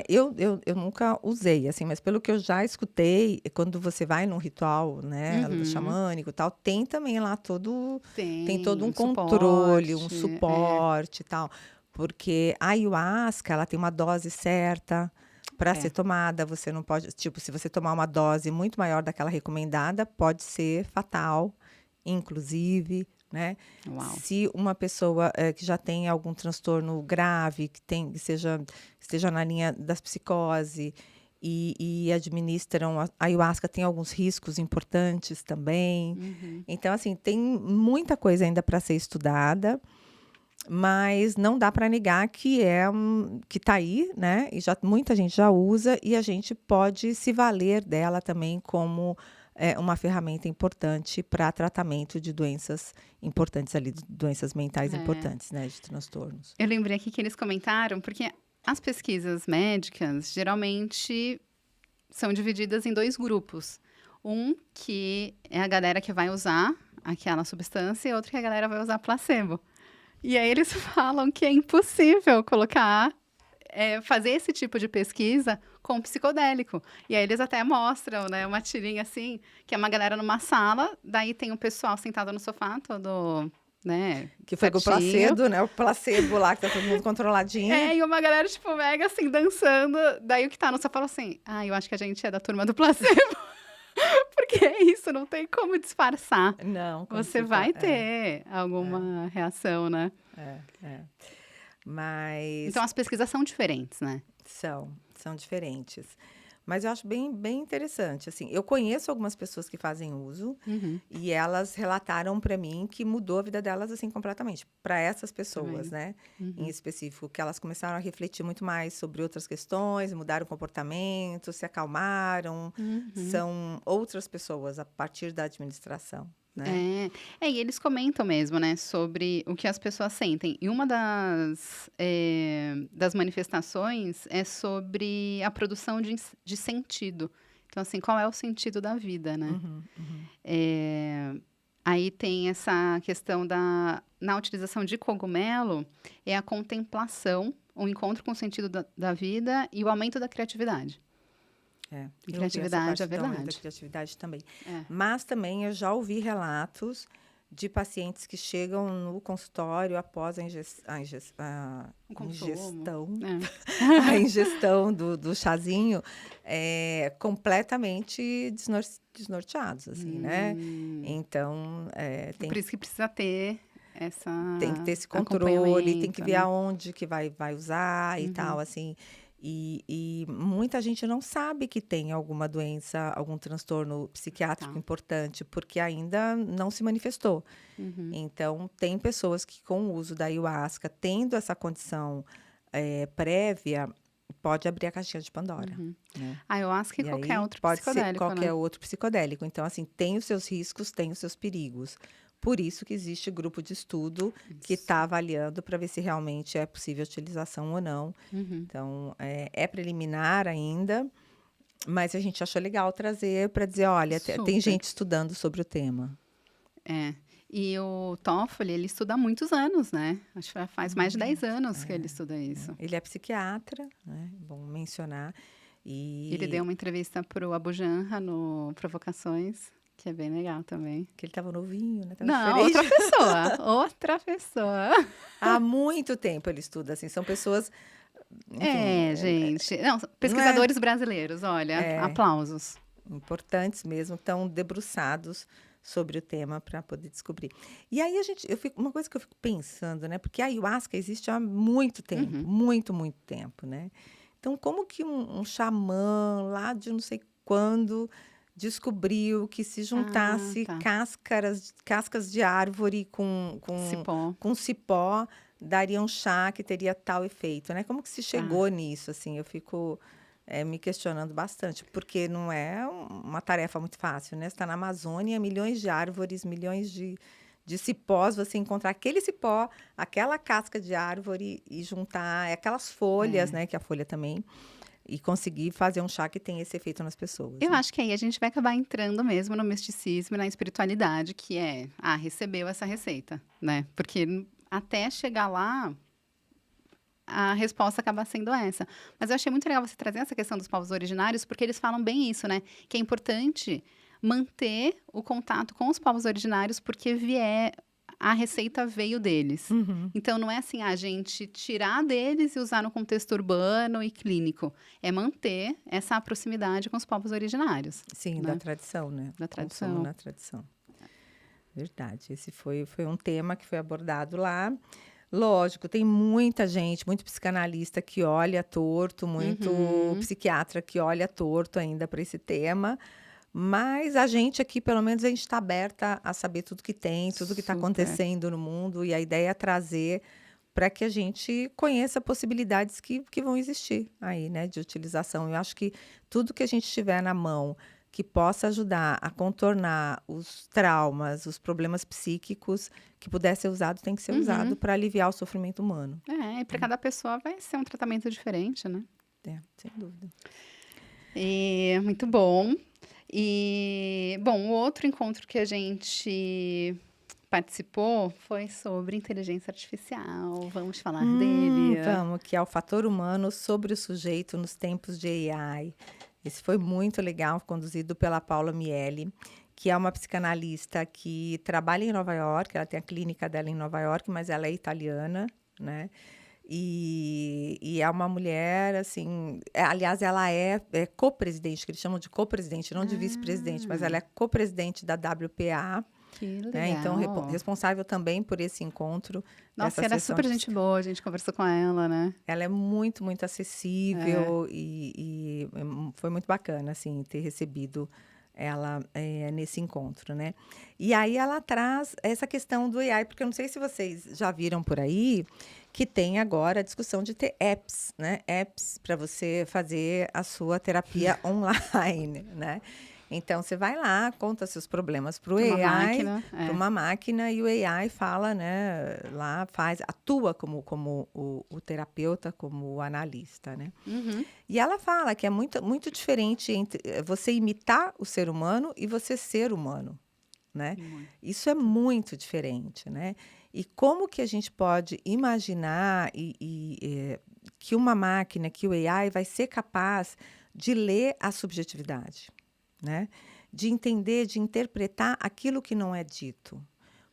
Speaker 3: Eu nunca usei, assim, mas pelo que eu já escutei, quando você vai num ritual, né, xamânico e tal, tem também lá tem todo um controle, um suporte e tal, porque a ayahuasca, ela tem uma dose certa para ser tomada, você não pode, tipo, se você tomar uma dose muito maior daquela recomendada, pode ser fatal, inclusive, né?
Speaker 2: Uau.
Speaker 3: Se uma pessoa que já tem algum transtorno grave, que esteja na linha das psicose e administram a ayahuasca, tem alguns riscos importantes também. Então, assim, tem muita coisa ainda para ser estudada, mas não dá para negar que que está aí, né? E muita gente já usa e a gente pode se valer dela também como uma ferramenta importante para tratamento de doenças importantes ali, doenças mentais importantes, né? De transtornos.
Speaker 2: Eu lembrei aqui que eles comentaram, porque as pesquisas médicas geralmente são divididas em 2 grupos. Um que é a galera que vai usar aquela substância e outro que a galera vai usar placebo. E aí eles falam que é impossível fazer esse tipo de pesquisa com psicodélico. E aí eles até mostram, né, uma tirinha assim, que é uma galera numa sala, daí tem o pessoal sentado no sofá, todo, né,
Speaker 3: que foi com o
Speaker 2: certinho.
Speaker 3: placebo, né? O placebo lá, que tá todo mundo controladinho.
Speaker 2: E uma galera, tipo, mega assim, dançando. Daí o que tá no sofá fala assim, eu acho que a gente é da turma do placebo. Porque é isso, não tem como disfarçar.
Speaker 3: Não.
Speaker 2: Você vai ter alguma reação, né?
Speaker 3: Mas...
Speaker 2: Então, as pesquisas são diferentes, né?
Speaker 3: São diferentes. Mas eu acho bem, bem interessante. Assim, eu conheço algumas pessoas que fazem uso e elas relataram para mim que mudou a vida delas assim completamente. Para essas pessoas, né? Em específico, que elas começaram a refletir muito mais sobre outras questões, mudaram o comportamento, se acalmaram. São outras pessoas a partir da administração. Né?
Speaker 2: E eles comentam mesmo, né, sobre o que as pessoas sentem. E uma das manifestações é sobre a produção de sentido. Então, assim, qual é o sentido da vida, né? Aí tem essa questão na utilização de cogumelo, é a contemplação, o encontro com o sentido da vida e o aumento da criatividade. Criatividade é verdade.
Speaker 3: Da criatividade também. Mas também eu já ouvi relatos de pacientes que chegam no consultório após a ingestão do chazinho completamente desnorteados, assim, né? Então,
Speaker 2: por isso que precisa ter
Speaker 3: tem que ter esse controle, tem que ver aonde que vai usar e tal, assim. E muita gente não sabe que tem alguma doença, algum transtorno psiquiátrico importante, porque ainda não se manifestou. Então, tem pessoas que, com o uso da ayahuasca, tendo essa condição prévia, pode abrir a caixinha de Pandora. Né?
Speaker 2: Ayahuasca e qualquer outro psicodélico.
Speaker 3: Pode ser qualquer outro psicodélico. Então, assim, tem os seus riscos, tem os seus perigos. Por isso que existe grupo de estudo que está avaliando para ver se realmente é possível a utilização ou não. Então, é preliminar ainda, mas a gente achou legal trazer para dizer, olha, tem gente estudando sobre o tema.
Speaker 2: E o Toffoli, ele estuda há muitos anos, né? Acho que faz mais de 10 anos que ele estuda isso.
Speaker 3: Ele é psiquiatra, né? Bom mencionar.
Speaker 2: Ele deu uma entrevista para o Abu Janra no Provocações, que é bem legal também.
Speaker 3: Que ele estava novinho, né?
Speaker 2: Não, outra pessoa.
Speaker 3: Há muito tempo ele estuda, assim, são pessoas...
Speaker 2: Enfim, gente. Não, pesquisadores brasileiros, olha, aplausos.
Speaker 3: Importantes mesmo, estão debruçados sobre o tema para poder descobrir. E aí uma coisa que eu fico pensando, né? Porque a ayahuasca existe há muito tempo, muito tempo, né? Então, como que um xamã lá de não sei quando descobriu que se juntasse cascas de árvore com cipó, daria um chá que teria tal efeito, né? Como que se chegou nisso, assim? Eu fico me questionando bastante, porque não é uma tarefa muito fácil, né? Você está na Amazônia, milhões de árvores, milhões de cipós, você encontrar aquele cipó, aquela casca de árvore e juntar aquelas folhas, né? Que a folha também... E conseguir fazer um chá que tem esse efeito nas pessoas.
Speaker 2: Eu acho que aí a gente vai acabar entrando mesmo no misticismo e na espiritualidade, que recebeu essa receita, né? Porque até chegar lá, a resposta acaba sendo essa. Mas eu achei muito legal você trazer essa questão dos povos originários, porque eles falam bem isso, né? Que é importante manter o contato com os povos originários, porque a receita veio deles. Então, não é assim, a gente tirar deles e usar no contexto urbano e clínico. É manter essa proximidade com os povos originários.
Speaker 3: Sim,
Speaker 2: né?
Speaker 3: da tradição, né?
Speaker 2: Da tradição.
Speaker 3: Consumo na tradição. Verdade. Esse foi um tema que foi abordado lá. Lógico, tem muita gente, muito psicanalista que olha torto, muito
Speaker 2: Uhum.
Speaker 3: psiquiatra que olha torto ainda para esse tema, mas a gente aqui, pelo menos, a gente está aberta a saber tudo que tem, tudo que está
Speaker 2: Super.
Speaker 3: acontecendo no mundo, e a ideia é trazer para que a gente conheça possibilidades que vão existir aí, né, de utilização. Eu acho que tudo que a gente tiver na mão que possa ajudar a contornar os traumas, os problemas psíquicos, que puder ser usado, tem que ser usado
Speaker 2: Uhum.
Speaker 3: para aliviar o sofrimento humano.
Speaker 2: É, e para cada pessoa vai ser um tratamento diferente, né.
Speaker 3: É, sem dúvida.
Speaker 2: E muito bom. E, bom, o outro encontro que a gente participou foi sobre inteligência artificial. Vamos falar dele?
Speaker 3: Vamos, que é o fator humano sobre o sujeito nos tempos de AI. Esse foi muito legal, conduzido pela Paula Miele, que é uma psicanalista que trabalha em Nova York, ela tem a clínica dela em Nova York, mas ela é italiana, né? E é uma mulher, assim, aliás, ela é co-presidente, que eles chamam de co-presidente, não de vice-presidente, mas ela
Speaker 2: Ah,
Speaker 3: é co-presidente da WPA,
Speaker 2: que
Speaker 3: né? Então,
Speaker 2: legal.
Speaker 3: responsável também por esse encontro,
Speaker 2: Nossa,
Speaker 3: essa
Speaker 2: e ela é
Speaker 3: sessão
Speaker 2: super
Speaker 3: de
Speaker 2: gente boa, a gente conversou com ela, né.
Speaker 3: ela é muito, muito
Speaker 2: É.
Speaker 3: acessível foi muito bacana, assim, ter recebido ela, nesse encontro, né. E aí ela traz essa questão do AI, porque eu não sei se vocês já viram por aí, que tem agora a discussão de ter apps, né, apps para você fazer a sua terapia online, né. Então você vai lá, conta seus problemas para o
Speaker 2: Para uma
Speaker 3: AI,
Speaker 2: máquina,
Speaker 3: para
Speaker 2: é.
Speaker 3: uma máquina e o AI fala, né, lá atua como o terapeuta, como o analista, né.
Speaker 2: Uhum.
Speaker 3: E ela fala que é muito muito diferente entre, você imitar o ser humano e você ser humano, né.
Speaker 2: Muito.
Speaker 3: Isso é muito diferente, né. E como que a gente pode imaginar que uma máquina, que o AI vai ser capaz de ler a subjetividade, né, de entender, de interpretar aquilo que não é dito.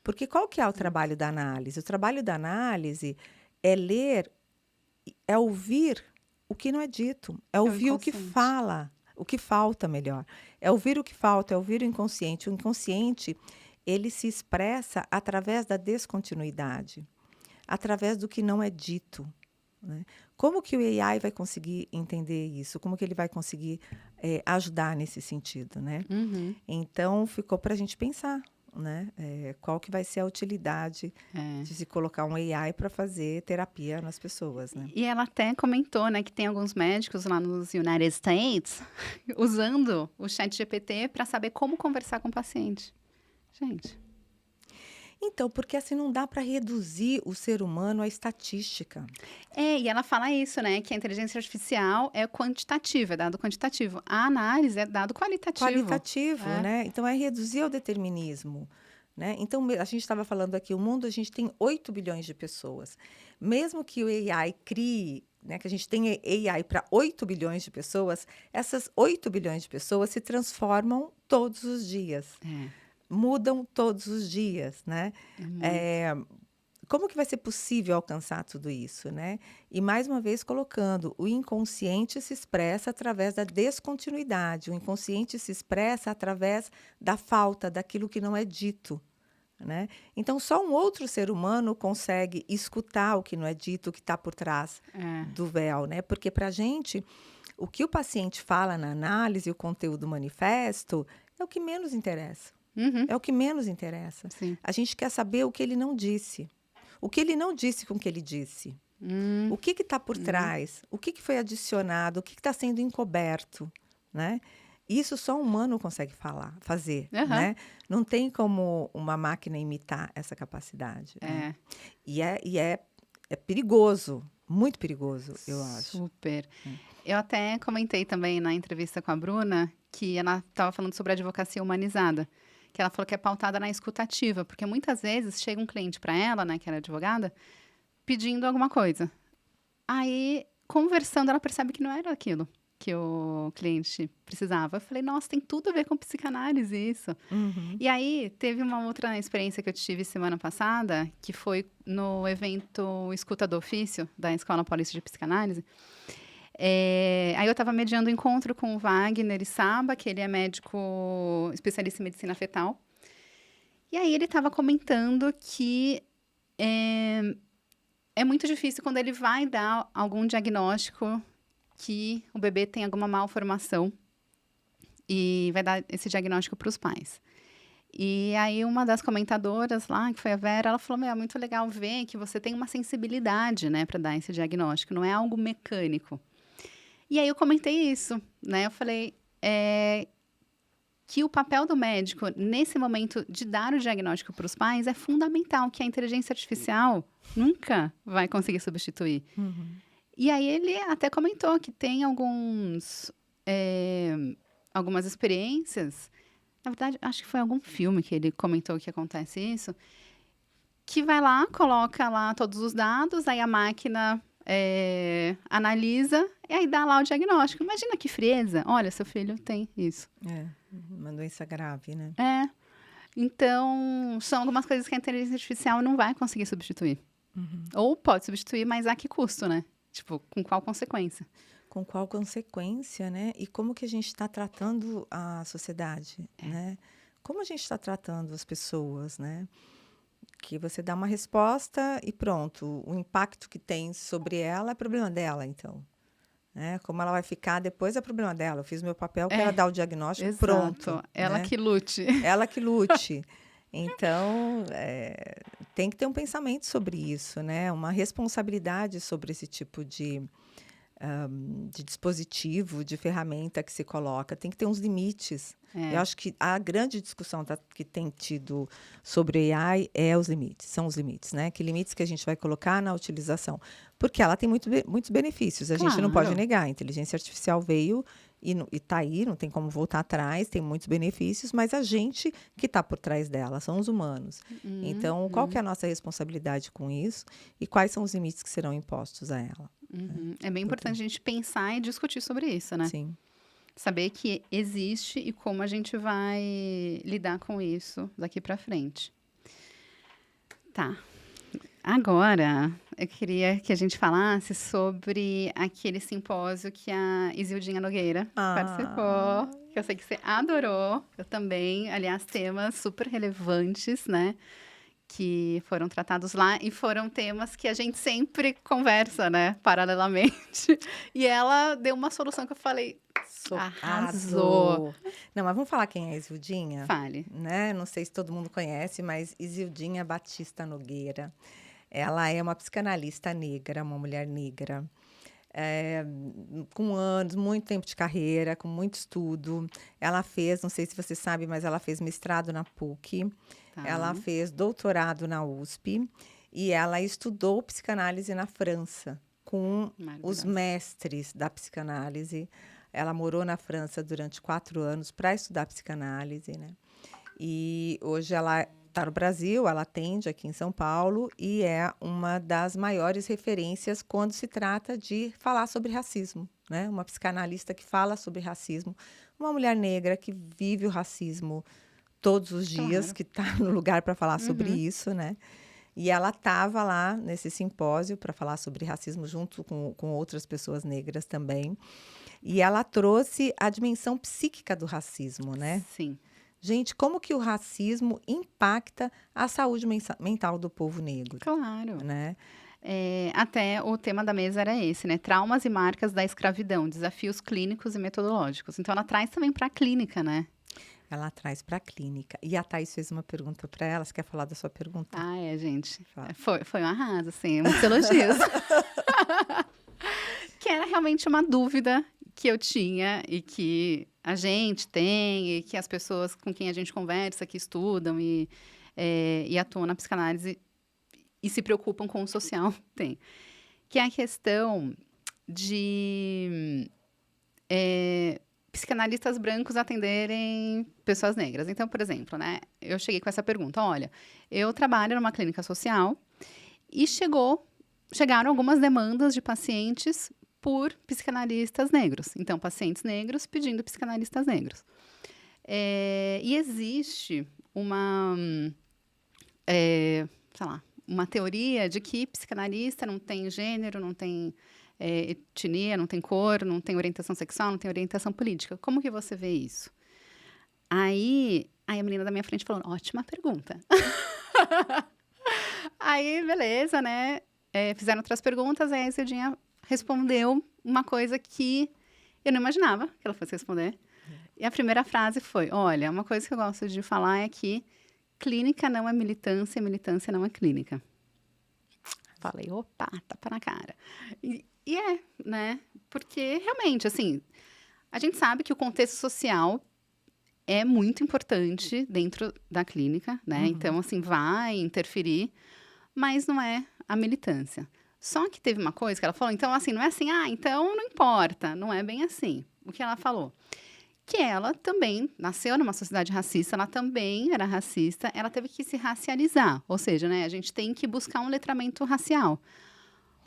Speaker 3: Porque qual que é o
Speaker 2: Muito.
Speaker 3: trabalho da análise? O trabalho da análise é ler, é ouvir o que não é dito, é
Speaker 2: É o
Speaker 3: ouvir o que
Speaker 2: inconsciente.
Speaker 3: fala, o que falta, melhor. É ouvir o que falta, é ouvir o inconsciente. O inconsciente, ele se expressa através da descontinuidade, através do que não é dito, né. Como que o AI vai conseguir entender isso? Como que ele vai conseguir, ajudar nesse sentido, né?
Speaker 2: Uhum.
Speaker 3: Então ficou para a gente pensar, né, qual que vai ser a utilidade
Speaker 2: É.
Speaker 3: de se colocar um AI para fazer terapia nas pessoas, né.
Speaker 2: E ela até comentou, né, que tem alguns médicos lá nos United States usando o ChatGPT para saber como conversar com o paciente. Gente.
Speaker 3: Então, porque assim não dá para reduzir o ser humano à estatística.
Speaker 2: É, e ela fala isso, né, que a inteligência artificial é quantitativa, é dado quantitativo. A análise é dado qualitativo.
Speaker 3: Qualitativo,
Speaker 2: É.
Speaker 3: né, então é reduzir ao determinismo, né. Então a gente estava falando aqui, o mundo a gente tem 8 bilhões de pessoas. Mesmo que o AI crie, né, que a gente tenha AI para 8 bilhões de pessoas, essas 8 bilhões de pessoas se transformam todos os dias.
Speaker 2: É,
Speaker 3: Mudam todos os dias, né.
Speaker 2: é muito.
Speaker 3: Eh, Como que vai ser possível alcançar tudo isso, né? E mais uma vez colocando, o inconsciente se expressa através da descontinuidade, o inconsciente se expressa através da falta, daquilo que não é dito, né. Então só um outro ser humano consegue escutar o que não é dito, o que está por trás
Speaker 2: É.
Speaker 3: do véu, né, porque para a gente, o que o paciente fala na análise, o conteúdo do manifesto, é o que menos interessa.
Speaker 2: Uhum.
Speaker 3: É o que menos interessa.
Speaker 2: Sim.
Speaker 3: A gente quer saber o que ele não disse. O que ele não disse com o que ele disse.
Speaker 2: Hum.
Speaker 3: O que está por
Speaker 2: Uhum.
Speaker 3: trás? O que foi adicionado? O que está sendo encoberto? Né? Isso só um humano consegue fazer.
Speaker 2: Aham.
Speaker 3: Né? Não tem como uma máquina imitar essa capacidade. Né?
Speaker 2: É.
Speaker 3: É perigoso, muito perigoso, eu acho.
Speaker 2: Super. Eu até comentei também na entrevista com a Bruna que ela estava falando sobre a advocacia humanizada, que ela falou que é pautada na escutativa, porque muitas vezes chega um cliente para ela, né, que era advogada, pedindo alguma coisa. Aí, conversando, ela percebe que não era aquilo que o cliente precisava. Eu falei, nossa, tem tudo a ver com psicanálise isso.
Speaker 3: Uhum.
Speaker 2: E aí, teve uma outra experiência que eu tive semana passada, que foi no evento Escuta do Ofício, da Escola Paulista de Psicanálise. Aí eu estava mediando o encontro com o Wagner Isaba, que ele é médico especialista em medicina fetal. E aí ele estava comentando que é muito difícil quando ele vai dar algum diagnóstico que o bebê tem alguma malformação e vai dar esse diagnóstico para os pais. E aí uma das comentadoras lá, que foi a Vera, ela falou: "Meu, é muito legal ver que você tem uma sensibilidade, né, para dar esse diagnóstico, não é algo mecânico". E aí eu comentei isso, né? Eu falei que o papel do médico nesse momento de dar o diagnóstico para os pais é fundamental, que a inteligência artificial nunca vai conseguir substituir. E aí ele até comentou que tem algumas experiências, na verdade, acho que foi algum filme que ele comentou que acontece isso, que vai lá, coloca lá todos os dados, aí a máquina analisa e aí dá lá o diagnóstico. Imagina que frieza. Olha, seu filho tem isso.
Speaker 3: Uma doença grave, né?
Speaker 2: Então, são algumas coisas que a inteligência artificial não vai conseguir substituir. Ou pode substituir, mas a que custo, né? Tipo, com qual consequência?
Speaker 3: Com qual consequência, né? E como que a gente está tratando a sociedade, né? Como a gente está tratando as pessoas, né? Que você dá uma resposta e pronto. O impacto que tem sobre ela é problema dela, então. Né? Como ela vai ficar depois é problema dela. Eu fiz meu papel, que era dar o diagnóstico,
Speaker 2: Exato.
Speaker 3: pronto.
Speaker 2: Ela
Speaker 3: né?
Speaker 2: que lute.
Speaker 3: Ela que lute. Então, tem que ter um pensamento sobre isso, né? Uma responsabilidade sobre esse tipo de dispositivo, de ferramenta que se coloca. Tem que ter uns limites. Eu acho que a grande discussão que tem tido sobre AI são os limites, né? Que limites que a gente vai colocar na utilização. Porque ela tem muitos benefícios, a gente não pode negar. A inteligência artificial veio e está aí, não tem como voltar atrás, tem muitos benefícios, mas a gente que está por trás dela, são os humanos. Então, qual que é a nossa responsabilidade com isso e quais são os limites que serão impostos a ela?
Speaker 2: É bem importante a gente pensar e discutir sobre isso, né?
Speaker 3: Sim.
Speaker 2: Saber que existe e como a gente vai lidar com isso daqui para frente. Tá. Agora, eu queria que a gente falasse sobre aquele simpósio que a Isildinha Nogueira participou, que eu sei que você adorou. Eu também, aliás, temas super relevantes, né? Que foram tratados lá e foram temas que a gente sempre conversa, né? Paralelamente. E ela deu uma solução que eu falei, arrasou.
Speaker 3: Não, mas vamos falar quem é Isildinha?
Speaker 2: Fale.
Speaker 3: Né? Não sei se todo mundo conhece, mas Isildinha Batista Nogueira. Ela é uma psicanalista negra, uma mulher negra. Com anos, muito tempo de carreira, com muito estudo. Ela fez, não sei se você sabe, mas ela fez mestrado na PUC. Ela fez doutorado na USP e ela estudou psicanálise na França com os mestres da psicanálise. Ela morou na França durante 4 anos para estudar psicanálise, né? E hoje ela está no Brasil, ela atende aqui em São Paulo e é uma das maiores referências quando se trata de falar sobre racismo, né? Uma psicanalista que fala sobre racismo, uma mulher negra que vive o racismo todos os dias, que está no lugar para falar sobre isso, né? E ela estava lá nesse simpósio para falar sobre racismo junto com outras pessoas negras também. E ela trouxe a dimensão psíquica do racismo, né?
Speaker 2: Sim.
Speaker 3: Gente, como que o racismo impacta a saúde mental do povo negro?
Speaker 2: Claro.
Speaker 3: Né?
Speaker 2: Até o tema da mesa era esse, né? Traumas e marcas da escravidão, desafios clínicos e metodológicos. Então, ela traz também para a clínica, né?
Speaker 3: Ela traz para a clínica. E a Thaís fez uma pergunta para ela. Você quer falar da sua pergunta?
Speaker 2: Gente. Foi um arraso, assim, muitos elogios. Que era realmente uma dúvida que eu tinha e que a gente tem e que as pessoas com quem a gente conversa, que estudam e atuam na psicanálise e se preocupam com o social, tem. Que é a questão de psicanalistas brancos atenderem pessoas negras. Então, por exemplo, né, eu cheguei com essa pergunta, olha, eu trabalho numa clínica social e chegaram algumas demandas de pacientes por psicanalistas negros. Então, pacientes negros pedindo psicanalistas negros. E existe uma teoria de que psicanalista não tem gênero, não tem etnia, não tem cor, não tem orientação sexual, não tem orientação política. Como que você vê isso? Aí, Aí a menina da minha frente falou, ótima pergunta. Aí, beleza, né? Fizeram outras perguntas, aí a Isildinha respondeu uma coisa que eu não imaginava que ela fosse responder. E a primeira frase foi, olha, uma coisa que eu gosto de falar é que clínica não é militância, militância não é clínica. Falei, opa, tapa na cara. Né? Porque realmente, assim, a gente sabe que o contexto social é muito importante dentro da clínica, né? Então, assim, vai interferir, mas não é a militância. Só que teve uma coisa que ela falou, então, assim, não é assim, então não importa, não é bem assim. O que ela falou? Que ela também nasceu numa sociedade racista, ela também era racista, ela teve que se racializar, ou seja, né, a gente tem que buscar um letramento racial.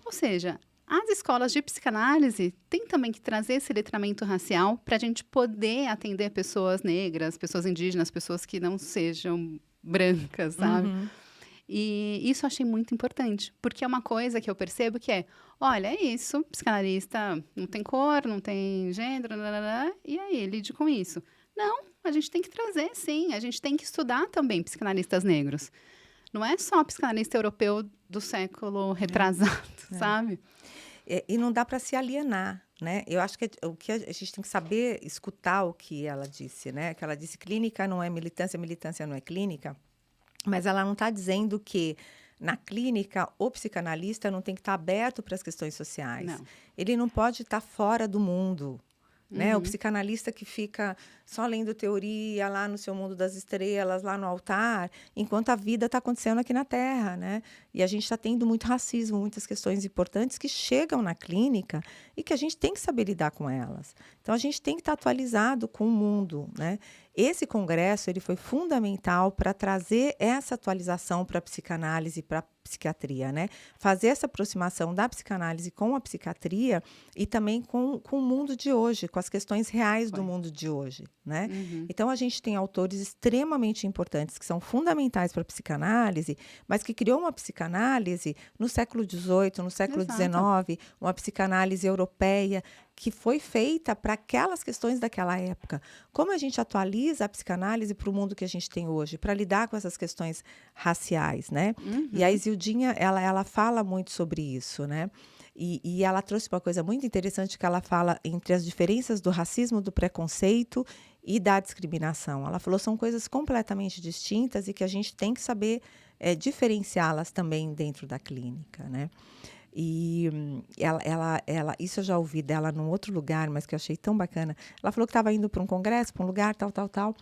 Speaker 2: Ou seja, as escolas de psicanálise têm também que trazer esse letramento racial para a gente poder atender pessoas negras, pessoas indígenas, pessoas que não sejam brancas, sabe? E isso eu achei muito importante, porque é uma coisa que eu percebo que olha, é isso, psicanalista não tem cor, não tem gênero, e aí, lide com isso. Não, a gente tem que trazer, sim, a gente tem que estudar também psicanalistas negros. Não é só psicanalista europeu do século retrasado, sabe?
Speaker 3: E não dá para se alienar, né? Eu acho que o que a gente tem que saber escutar o que ela disse, né? Que ela disse clínica não é militância, militância não é clínica. Mas ela não está dizendo que na clínica o psicanalista não tem que estar aberto para as questões sociais.
Speaker 2: Não.
Speaker 3: Ele não pode estar fora do mundo. Né? O psicanalista que fica só lendo teoria lá no seu mundo das estrelas, lá no altar, enquanto a vida está acontecendo aqui na Terra, né? E a gente está tendo muito racismo, muitas questões importantes que chegam na clínica e que a gente tem que saber lidar com elas. Então, a gente tem que estar atualizado com o mundo, né? Esse congresso ele foi fundamental para trazer essa atualização para a psicanálise, para a psiquiatria, né? Fazer essa aproximação da psicanálise com a psiquiatria e também com o mundo de hoje, com as questões reais do mundo de hoje, né? Então, a gente tem autores extremamente importantes que são fundamentais para a psicanálise, mas que criou uma psicanálise no século XVIII, no século XIX, uma psicanálise europeia, que foi feita para aquelas questões daquela época. Como a gente atualiza a psicanálise para o mundo que a gente tem hoje, para lidar com essas questões raciais, né? E a Isildinha, ela fala muito sobre isso, né? E ela trouxe uma coisa muito interessante que ela fala entre as diferenças do racismo, do preconceito e da discriminação. Ela falou são coisas completamente distintas e que a gente tem que saber diferenciá-las também dentro da clínica, né? E ela, isso eu já ouvi dela num outro lugar, mas que eu achei tão bacana. Ela falou que estava indo para um congresso, para um lugar, tal.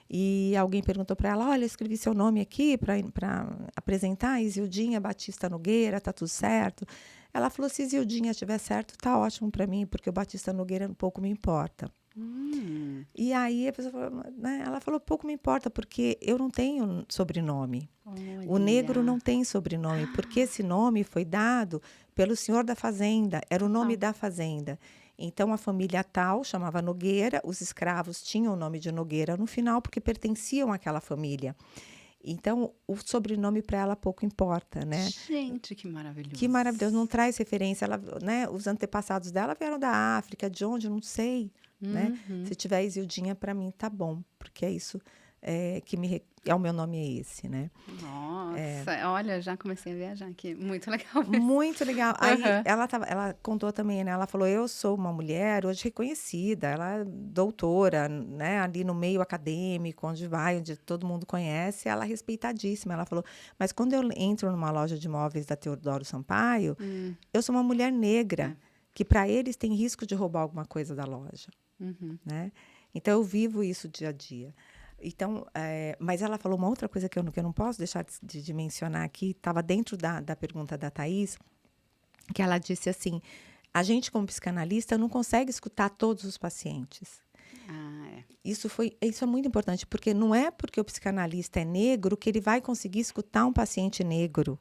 Speaker 3: E alguém perguntou para ela, olha, eu escrevi seu nome aqui para apresentar, Isildinha Batista Nogueira, tá tudo certo? Ela falou, se Isildinha estiver certo, tá ótimo para mim, porque o Batista Nogueira pouco me importa. E aí a pessoa falou, né? Ela falou, pouco me importa, porque eu não tenho sobrenome.
Speaker 2: Olha.
Speaker 3: O negro não tem sobrenome, porque esse nome foi dado pelo senhor da fazenda, era o nome da fazenda. Então, a família tal chamava Nogueira, os escravos tinham o nome de Nogueira no final, porque pertenciam àquela família. Então, o sobrenome para ela pouco importa, né?
Speaker 2: Gente, que maravilhoso.
Speaker 3: Que maravilhoso, não traz referência. Ela, né, os antepassados dela vieram da África, de onde, não sei. Né? Se tiver Isildinha, para mim tá bom, porque é isso que o meu nome é esse, né?
Speaker 2: Nossa, olha, já comecei a viajar aqui, muito legal.
Speaker 3: Muito legal. Aí ela contou também, né? Ela falou, eu sou uma mulher hoje reconhecida, ela é doutora, né? Ali no meio acadêmico, onde vai, onde todo mundo conhece, ela é respeitadíssima. Ela falou, mas quando eu entro numa loja de móveis da Teodoro Sampaio, eu sou uma mulher negra, que para eles tem risco de roubar alguma coisa da loja. Né? Então, eu vivo isso dia a dia. Então, mas ela falou uma outra coisa que eu não posso deixar de mencionar aqui, estava dentro da pergunta da Thaís, que ela disse assim, a gente como psicanalista não consegue escutar todos os pacientes. Isso é muito importante, porque não é porque o psicanalista é negro que ele vai conseguir escutar um paciente negro.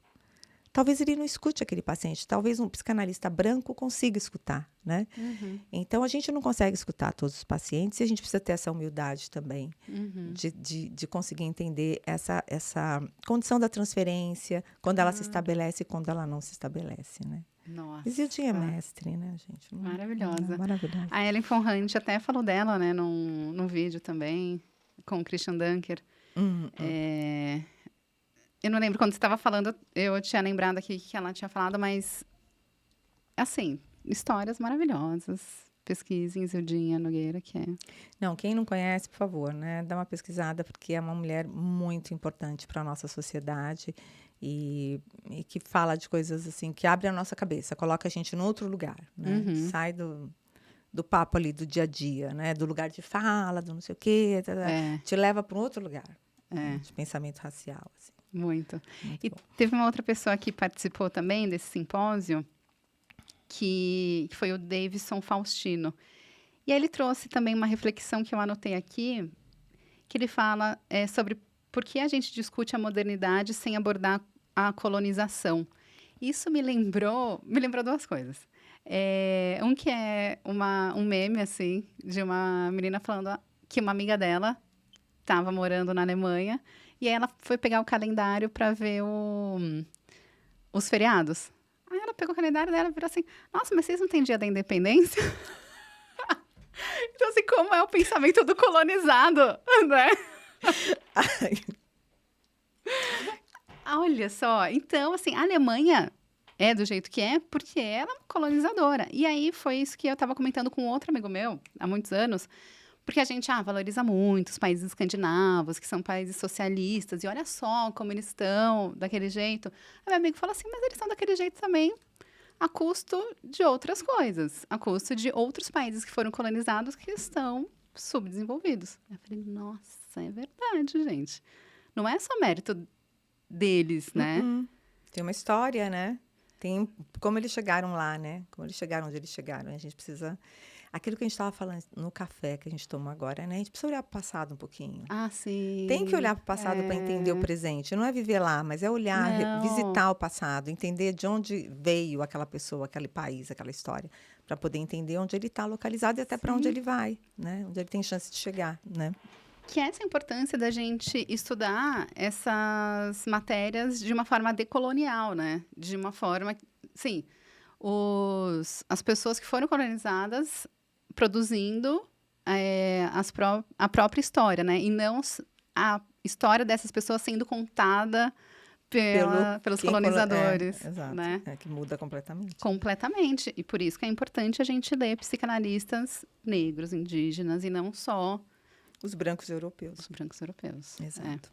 Speaker 3: Talvez ele não escute aquele paciente, talvez um psicanalista branco consiga escutar, né? Então, a gente não consegue escutar todos os pacientes e a gente precisa ter essa humildade também de conseguir entender essa condição da transferência, quando ela se estabelece e quando ela não se estabelece, né?
Speaker 2: Nossa.
Speaker 3: Isildinha é mestre, né, gente?
Speaker 2: Maravilhosa.
Speaker 3: Maravilhosa.
Speaker 2: A Ellen von Hunt até falou dela, né, num vídeo também, com o Christian Dunker. É, eu não lembro quando você estava falando, eu tinha lembrado aqui que ela tinha falado, mas, assim, histórias maravilhosas. Pesquisem Zildinha Nogueira, que é...
Speaker 3: Não, quem não conhece, por favor, né, dá uma pesquisada, porque é uma mulher muito importante para a nossa sociedade e que fala de coisas assim, que abre a nossa cabeça, coloca a gente em outro lugar, né? Sai do papo ali do dia a dia, né? Do lugar de fala, do não sei o quê, te leva para um outro lugar de pensamento racial. Assim.
Speaker 2: Muito.
Speaker 3: Muito
Speaker 2: E
Speaker 3: bom.
Speaker 2: teve uma outra pessoa que participou também desse simpósio, que foi o Davidson Faustino. E aí ele trouxe também uma reflexão que eu anotei aqui, que ele fala sobre por que a gente discute a modernidade sem abordar a colonização. Isso me lembrou duas coisas. Um que é um meme, assim, de uma menina falando que uma amiga dela estava morando na Alemanha e aí ela foi pegar o calendário para ver os feriados. Aí ela pegou o calendário dela e virou assim, nossa, mas vocês não têm dia da independência? Então, assim, como é o pensamento do colonizado, né? Olha só, então, assim, a Alemanha é do jeito que é porque ela é uma colonizadora. E aí foi isso que eu estava comentando com outro amigo meu, há muitos anos, porque a gente valoriza muito os países escandinavos, que são países socialistas, e olha só como eles estão daquele jeito. Aí meu amigo falou assim, mas eles estão daquele jeito também a custo de outras coisas, a custo de outros países que foram colonizados que estão subdesenvolvidos. Eu falei, nossa, é verdade, gente. Não é só mérito deles, né?
Speaker 3: Tem uma história, né? Tem como eles chegaram lá, né? Como eles chegaram onde eles chegaram. A gente precisa... Aquilo que a gente estava falando no café que a gente tomou agora, né? A gente precisa olhar para o passado um pouquinho.
Speaker 2: Ah, sim.
Speaker 3: Tem que olhar para o passado para entender o presente. Não é viver lá, mas é olhar, visitar o passado, entender de onde veio aquela pessoa, aquele país, aquela história, para poder entender onde ele está localizado e até para onde ele vai, né? Onde ele tem chance de chegar, né?
Speaker 2: Que é essa importância da gente estudar essas matérias de uma forma decolonial, né? De uma forma, sim, as pessoas que foram colonizadas produzindo a própria história, né? E não a história dessas pessoas sendo contada pelos colonizadores.
Speaker 3: Exato,
Speaker 2: né?
Speaker 3: que muda completamente.
Speaker 2: Completamente. E por isso que é importante a gente ler psicanalistas negros, indígenas, e não só
Speaker 3: os brancos europeus.
Speaker 2: Os brancos europeus.
Speaker 3: Exato.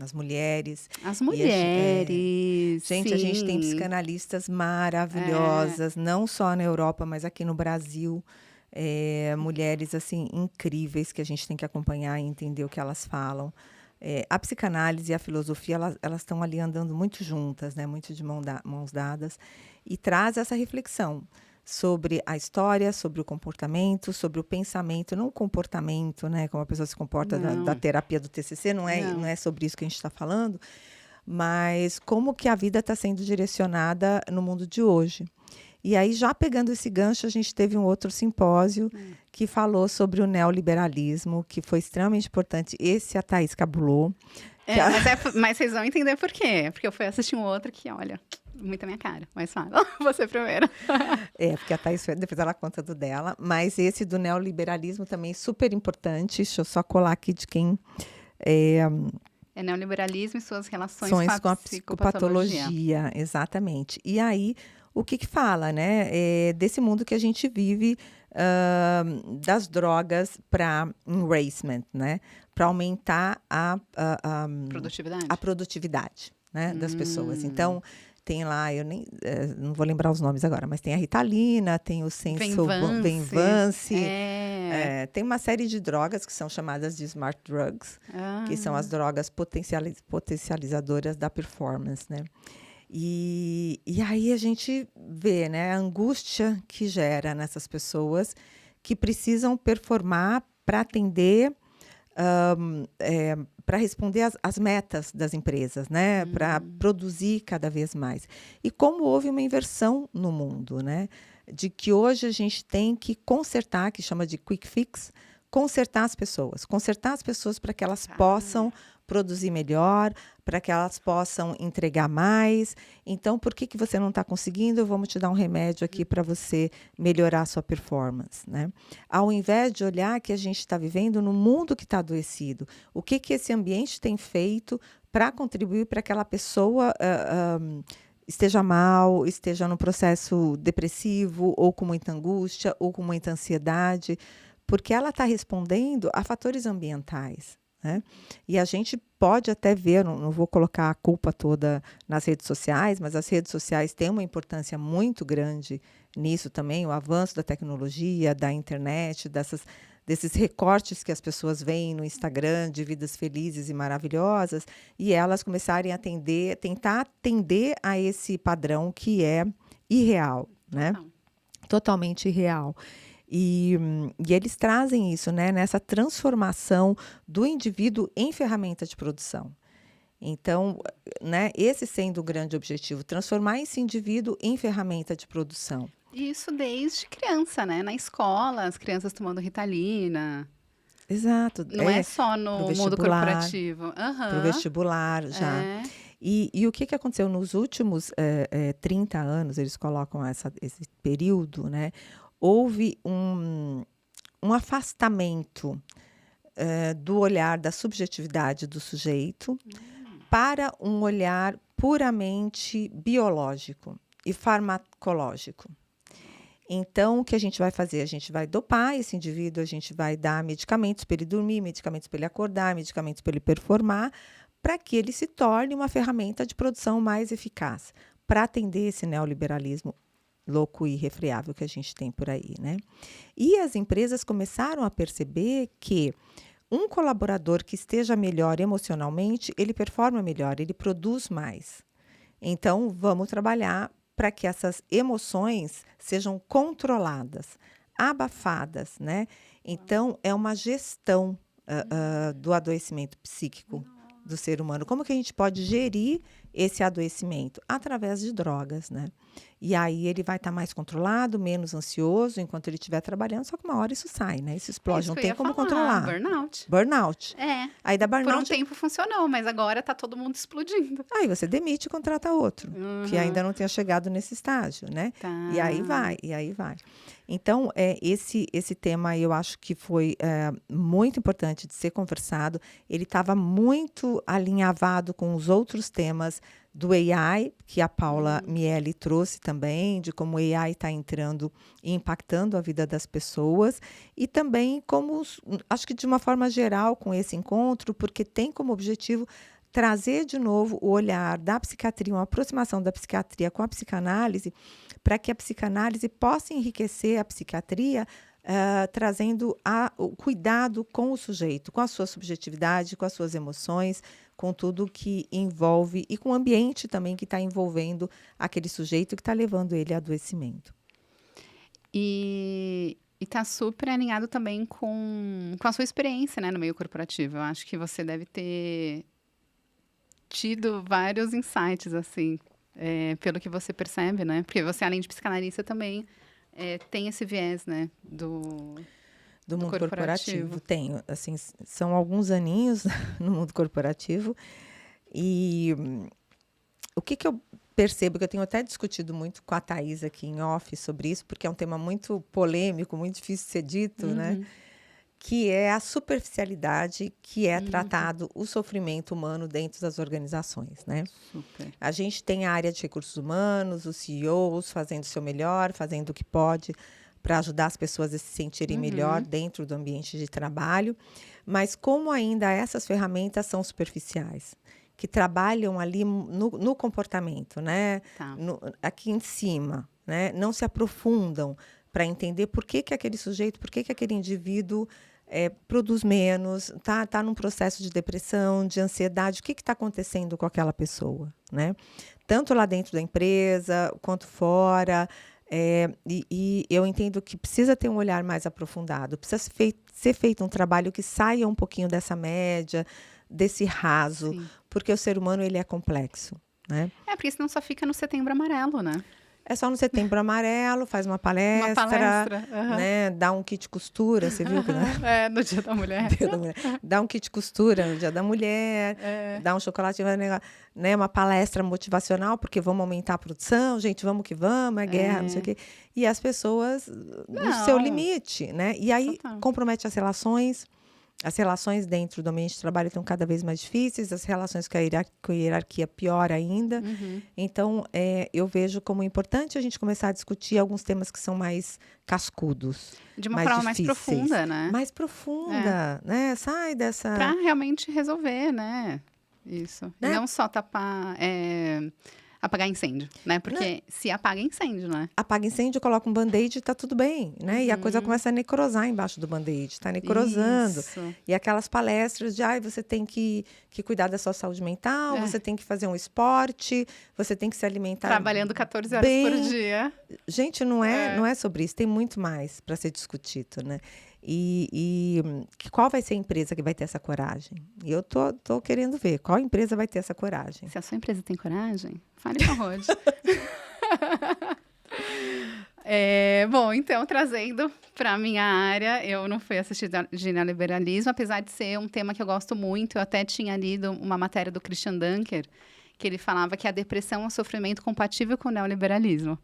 Speaker 3: As mulheres.
Speaker 2: As mulheres.
Speaker 3: Gente,
Speaker 2: sim.
Speaker 3: A gente tem psicanalistas maravilhosas, não só na Europa, mas aqui no Brasil. Mulheres assim incríveis que a gente tem que acompanhar e entender o que elas falam. A psicanálise e a filosofia, elas estão ali andando muito juntas, né? Muito de mãos dadas, e traz essa reflexão sobre a história, sobre o comportamento, sobre o pensamento, não o comportamento, né? Como a pessoa se comporta da terapia do TCC, não é sobre isso que a gente está falando, mas como que a vida está sendo direcionada no mundo de hoje. E aí, já pegando esse gancho, a gente teve um outro simpósio que falou sobre o neoliberalismo, que foi extremamente importante. Esse a Thaís cabulou.
Speaker 2: Mas vocês vão entender por quê. Porque eu fui assistir um outro que, olha, muito a minha cara. Mas fala, você primeiro.
Speaker 3: Porque a Thaís, depois ela conta do dela. Mas esse do neoliberalismo também é super importante. Deixa eu só colar aqui de quem...
Speaker 2: neoliberalismo e suas relações
Speaker 3: com a psicopatologia. Exatamente. E aí... O que fala, né? Desse mundo que a gente vive, das drogas para enrichment, né? Para aumentar a produtividade, né? Das pessoas. Então, tem lá, eu não vou lembrar os nomes agora, mas tem a Ritalina, tem o Venvance. Tem uma série de drogas que são chamadas de smart drugs, que são as drogas potencializadoras da performance, né? E aí a gente vê, né, a angústia que gera nessas pessoas que precisam performar para atender, para responder às metas das empresas, né, para produzir cada vez mais. E como houve uma inversão no mundo, né, de que hoje a gente tem que consertar, que chama de quick fix, consertar as pessoas para que elas possam produzir melhor, para que elas possam entregar mais. Então, por que você não está conseguindo? Vamos te dar um remédio aqui para você melhorar a sua performance, né? Ao invés de olhar que a gente está vivendo num mundo que está adoecido, o que esse ambiente tem feito para contribuir para que aquela pessoa esteja mal, esteja num processo depressivo, ou com muita angústia, ou com muita ansiedade, porque ela está respondendo a fatores ambientais, né? E a gente pode até ver, não vou colocar a culpa toda nas redes sociais, mas as redes sociais têm uma importância muito grande nisso também, o avanço da tecnologia, da internet, desses recortes que as pessoas veem no Instagram de vidas felizes e maravilhosas, e elas começarem a tentar atender a esse padrão que é irreal, né? Totalmente irreal. E eles trazem isso, né, nessa transformação do indivíduo em ferramenta de produção. Então, né, esse sendo o grande objetivo, transformar esse indivíduo em ferramenta de produção.
Speaker 2: Isso desde criança, né? Na escola, as crianças tomando Ritalina.
Speaker 3: Exato.
Speaker 2: Não é só no mundo corporativo.
Speaker 3: Para o vestibular, já. E o que aconteceu nos últimos 30 anos, eles colocam esse período, né? Houve um afastamento do olhar da subjetividade do sujeito para um olhar puramente biológico e farmacológico. Então, o que a gente vai fazer? A gente vai dopar esse indivíduo, a gente vai dar medicamentos para ele dormir, medicamentos para ele acordar, medicamentos para ele performar, para que ele se torne uma ferramenta de produção mais eficaz, para atender esse neoliberalismo louco e irrefreável que a gente tem por aí, né? E as empresas começaram a perceber que um colaborador que esteja melhor emocionalmente, ele performa melhor, ele produz mais. Então, vamos trabalhar para que essas emoções sejam controladas, abafadas, né? Então, é uma gestão do adoecimento psíquico do ser humano. Como que a gente pode gerir esse adoecimento? Através de drogas, né? E aí ele vai estar mais controlado, menos ansioso enquanto ele estiver trabalhando, só que uma hora isso sai, né? Isso explode, não tem como controlar.
Speaker 2: Burnout.
Speaker 3: Burnout.
Speaker 2: Aí
Speaker 3: da burnout...
Speaker 2: Por um tempo funcionou, mas agora está todo mundo explodindo.
Speaker 3: Aí você demite e contrata outro, que ainda não tenha chegado nesse estágio, né?
Speaker 2: Tá.
Speaker 3: E aí vai. Então, esse tema eu acho que foi muito importante de ser conversado. Ele estava muito alinhavado com os outros temas do AI, que a Paula Miele trouxe também, de como o AI está entrando e impactando a vida das pessoas, e também acho que de uma forma geral com esse encontro, porque tem como objetivo trazer de novo o olhar da psiquiatria, uma aproximação da psiquiatria com a psicanálise, para que a psicanálise possa enriquecer a psiquiatria, trazendo o cuidado com o sujeito, com a sua subjetividade, com as suas emoções, com tudo que envolve e com o ambiente também que está envolvendo aquele sujeito que está levando ele a adoecimento.
Speaker 2: E está super alinhado também com a sua experiência, né, no meio corporativo. Eu acho que você deve ter tido vários insights, assim, pelo que você percebe, né? Porque você, além de psicanalista, também tem esse viés, né, do
Speaker 3: mundo corporativo. Tenho, assim, são alguns aninhos no mundo corporativo. E o que eu percebo, que eu tenho até discutido muito com a Thaís aqui em off sobre isso, porque é um tema muito polêmico, muito difícil de ser dito, né? Que é a superficialidade que é tratado o sofrimento humano dentro das organizações, né?
Speaker 2: Super.
Speaker 3: A gente tem a área de recursos humanos, os CEOs fazendo o seu melhor, fazendo o que pode para ajudar as pessoas a se sentirem melhor dentro do ambiente de trabalho, mas como ainda essas ferramentas são superficiais, que trabalham ali no comportamento, né?
Speaker 2: Tá.
Speaker 3: Aqui em cima, né? Não se aprofundam para entender por que aquele sujeito, por que aquele indivíduo produz menos, tá num processo de depressão, de ansiedade, o que está acontecendo com aquela pessoa, né? Tanto lá dentro da empresa, quanto fora. E eu entendo que precisa ter um olhar mais aprofundado, precisa ser feito um trabalho que saia um pouquinho dessa média, desse raso, porque o ser humano ele é complexo, né?
Speaker 2: Porque senão só fica no Setembro Amarelo, né?
Speaker 3: É só no Setembro Amarelo, faz uma
Speaker 2: Uma
Speaker 3: palestra,
Speaker 2: palestra. Aham.
Speaker 3: né? Dá um kit costura, você viu?
Speaker 2: É, no Dia da Mulher.
Speaker 3: Dia da Mulher. Dá um kit costura no Dia da Mulher,
Speaker 2: É,
Speaker 3: dá um chocolate, né? Uma palestra motivacional, porque vamos aumentar a produção, gente, vamos que vamos, é guerra, não sei o quê. E as pessoas no seu
Speaker 2: Não.
Speaker 3: limite, né? E aí
Speaker 2: Total.
Speaker 3: compromete as relações. As relações dentro do ambiente de trabalho estão cada vez mais difíceis, as relações com a hierarquia pior ainda.
Speaker 2: Uhum.
Speaker 3: Então, eu vejo como importante a gente começar a discutir alguns temas que são mais cascudos,
Speaker 2: De uma
Speaker 3: mais
Speaker 2: forma mais
Speaker 3: difíceis.
Speaker 2: profunda, né?
Speaker 3: Mais profunda, né? Sai dessa...
Speaker 2: Pra realmente resolver, né? Isso. E
Speaker 3: Né?
Speaker 2: não só tapar, apagar incêndio, né? Porque se apaga incêndio, né?
Speaker 3: Apaga incêndio, coloca um band-aid e tá tudo bem, né? E a coisa começa a necrosar embaixo do band-aid, tá necrosando.
Speaker 2: Isso.
Speaker 3: E aquelas palestras de, você tem que cuidar da sua saúde mental, você tem que fazer um esporte, você tem que se alimentar
Speaker 2: Trabalhando 14 horas por
Speaker 3: bem.
Speaker 2: dia.
Speaker 3: Gente, não é sobre isso, tem muito mais para ser discutido, né? E qual vai ser a empresa que vai ter essa coragem? E eu tô querendo ver qual empresa vai ter essa coragem.
Speaker 2: Se a sua empresa tem coragem, fale com a Rod. Bom, então, trazendo para a minha área, eu não fui assistir de neoliberalismo, apesar de ser um tema que eu gosto muito. Eu até tinha lido uma matéria do Christian Dunker, que ele falava que a depressão é um sofrimento compatível com o neoliberalismo.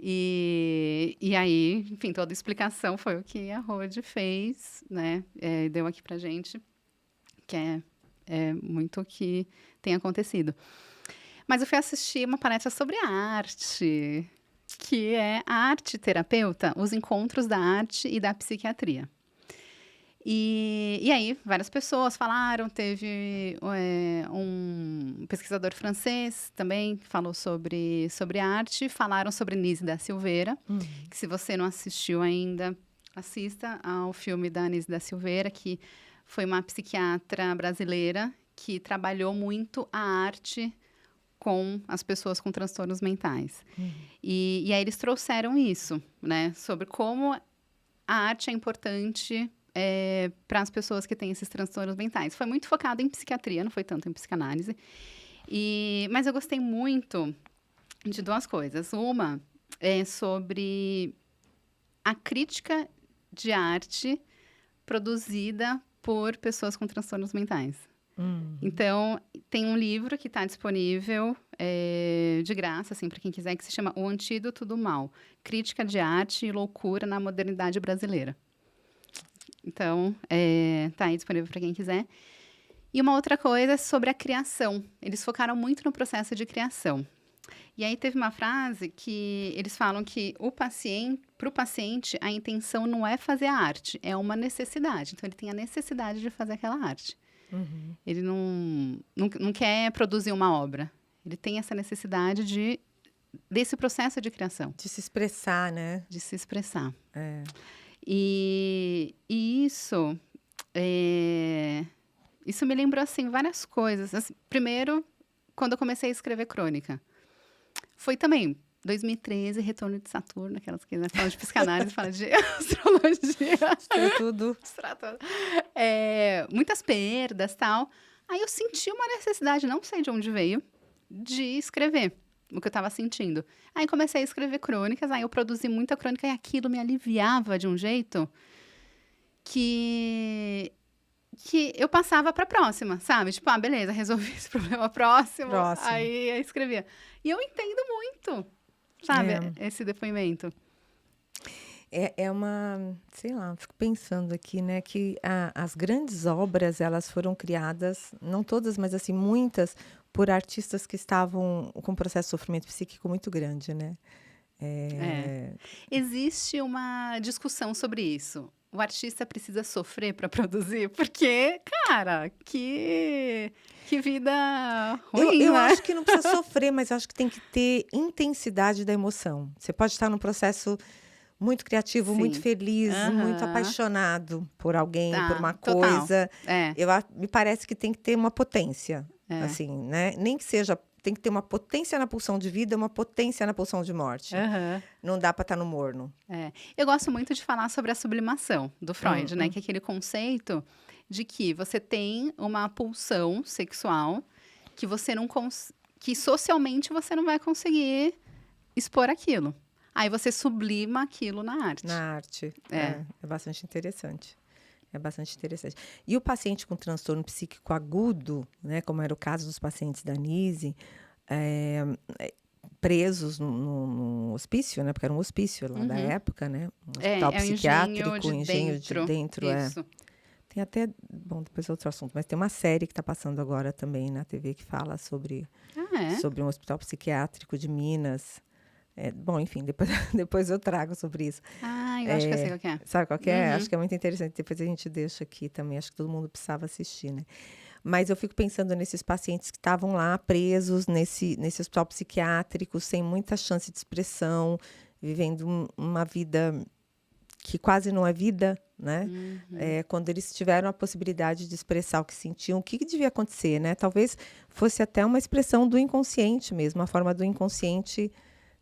Speaker 2: E aí, enfim, toda a explicação foi o que a Rod fez, né? Deu aqui pra gente, que é muito o que tem acontecido. Mas eu fui assistir uma palestra sobre arte, que é a arte terapeuta, os encontros da arte e da psiquiatria. E aí, várias pessoas falaram, teve um pesquisador francês também que falou sobre arte, falaram sobre Nise da Silveira, que se você não assistiu ainda, assista ao filme da Nise da Silveira, que foi uma psiquiatra brasileira que trabalhou muito a arte com as pessoas com transtornos mentais. E aí eles trouxeram isso, né, sobre como a arte é importante para as pessoas que têm esses transtornos mentais. Foi muito focado em psiquiatria, não foi tanto em psicanálise. Mas eu gostei muito de duas coisas. Uma é sobre a crítica de arte produzida por pessoas com transtornos mentais. Então, tem um livro que está disponível de graça, assim, para quem quiser, que se chama O Antídoto do Mal, Crítica de Arte e Loucura na Modernidade Brasileira. Então, tá aí disponível para quem quiser. E uma outra coisa é sobre a criação. Eles focaram muito no processo de criação. E aí teve uma frase que eles falam que para o paciente, a intenção não é fazer a arte, é uma necessidade. Então, ele tem a necessidade de fazer aquela arte. Ele não quer produzir uma obra. Ele tem essa necessidade desse processo de criação.
Speaker 3: De se expressar, né?
Speaker 2: De se expressar.
Speaker 3: É.
Speaker 2: Isso me lembrou, assim, várias coisas. Assim, primeiro, quando eu comecei a escrever crônica. Foi também 2013, retorno de Saturno, aquelas que falam de psicanálise, falam de astrologia.
Speaker 3: Foi tudo.
Speaker 2: Muitas perdas, tal. Aí eu senti uma necessidade, não sei de onde veio, de escrever o que eu estava sentindo. Aí comecei a escrever crônicas, aí eu produzi muita crônica e aquilo me aliviava de um jeito que eu passava para a próxima, sabe? Tipo, beleza, resolvi esse problema próximo. Aí eu escrevia. E eu entendo muito, sabe, esse depoimento.
Speaker 3: É uma, sei lá, fico pensando aqui, né, que as grandes obras, elas foram criadas, não todas, mas assim, muitas, por artistas que estavam com um processo de sofrimento psíquico muito grande, né?
Speaker 2: Existe uma discussão sobre isso. O artista precisa sofrer para produzir? Porque, cara, que vida ruim,
Speaker 3: eu
Speaker 2: né?
Speaker 3: acho que não precisa sofrer, mas eu acho que tem que ter intensidade da emoção. Você pode estar num processo muito criativo,
Speaker 2: Sim.
Speaker 3: muito feliz, muito apaixonado por alguém, por uma coisa. Me parece que tem que ter uma potência, assim, né? Nem que seja, tem que ter uma potência na pulsão de vida, uma potência na pulsão de morte. Não dá para estar no morno.
Speaker 2: Eu gosto muito de falar sobre a sublimação do Freud, né? Que é aquele conceito de que você tem uma pulsão sexual que você não que socialmente você não vai conseguir expor aquilo. Aí você sublima aquilo na arte.
Speaker 3: Na arte.
Speaker 2: É.
Speaker 3: É bastante interessante. É bastante interessante. E o paciente com transtorno psíquico agudo, né, como era o caso dos pacientes da Nise, presos no hospício, né, porque era um hospício lá da época, né, um hospital psiquiátrico, engenho de dentro.
Speaker 2: Isso.
Speaker 3: Tem até, bom, depois é outro assunto, mas tem uma série que está passando agora também na TV que fala sobre um hospital psiquiátrico de Minas. Bom, enfim, depois eu trago sobre isso.
Speaker 2: Eu acho que eu sei qual que é.
Speaker 3: Sabe qual que é? Acho que é muito interessante. Depois a gente deixa aqui também. Acho que todo mundo precisava assistir, né? Mas eu fico pensando nesses pacientes que estavam lá presos nesse hospital psiquiátrico, sem muita chance de expressão, vivendo uma vida que quase não é vida, né? Quando eles tiveram a possibilidade de expressar o que sentiam, o que devia acontecer, né? Talvez fosse até uma expressão do inconsciente mesmo, uma forma do inconsciente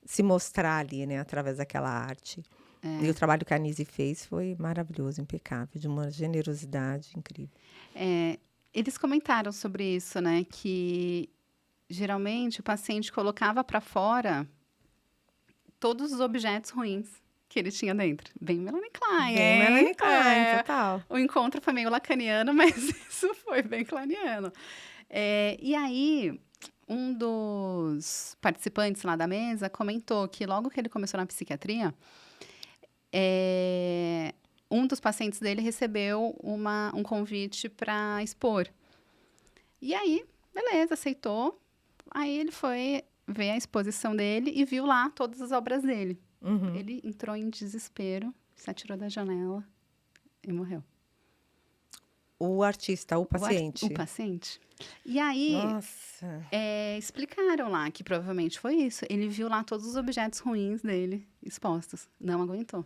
Speaker 3: se mostrar ali, né, através daquela arte. E o trabalho que a Nise fez foi maravilhoso, impecável, de uma generosidade incrível.
Speaker 2: Eles comentaram sobre isso, né, que geralmente o paciente colocava para fora todos os objetos ruins que ele tinha dentro. Bem Melanie Klein,
Speaker 3: Bem Melanie Klein, total.
Speaker 2: O encontro foi meio lacaniano, mas isso foi bem kleiniano. E aí, um dos participantes lá da mesa comentou que logo que ele começou na psiquiatria, um dos pacientes dele recebeu um convite para expor. E aí, beleza, aceitou. Aí ele foi ver a exposição dele e viu lá todas as obras dele. Ele entrou em desespero, se atirou da janela e morreu.
Speaker 3: O artista, o paciente.
Speaker 2: O paciente. E aí, explicaram lá que provavelmente foi isso. Ele viu lá todos os objetos ruins dele expostos. Não aguentou.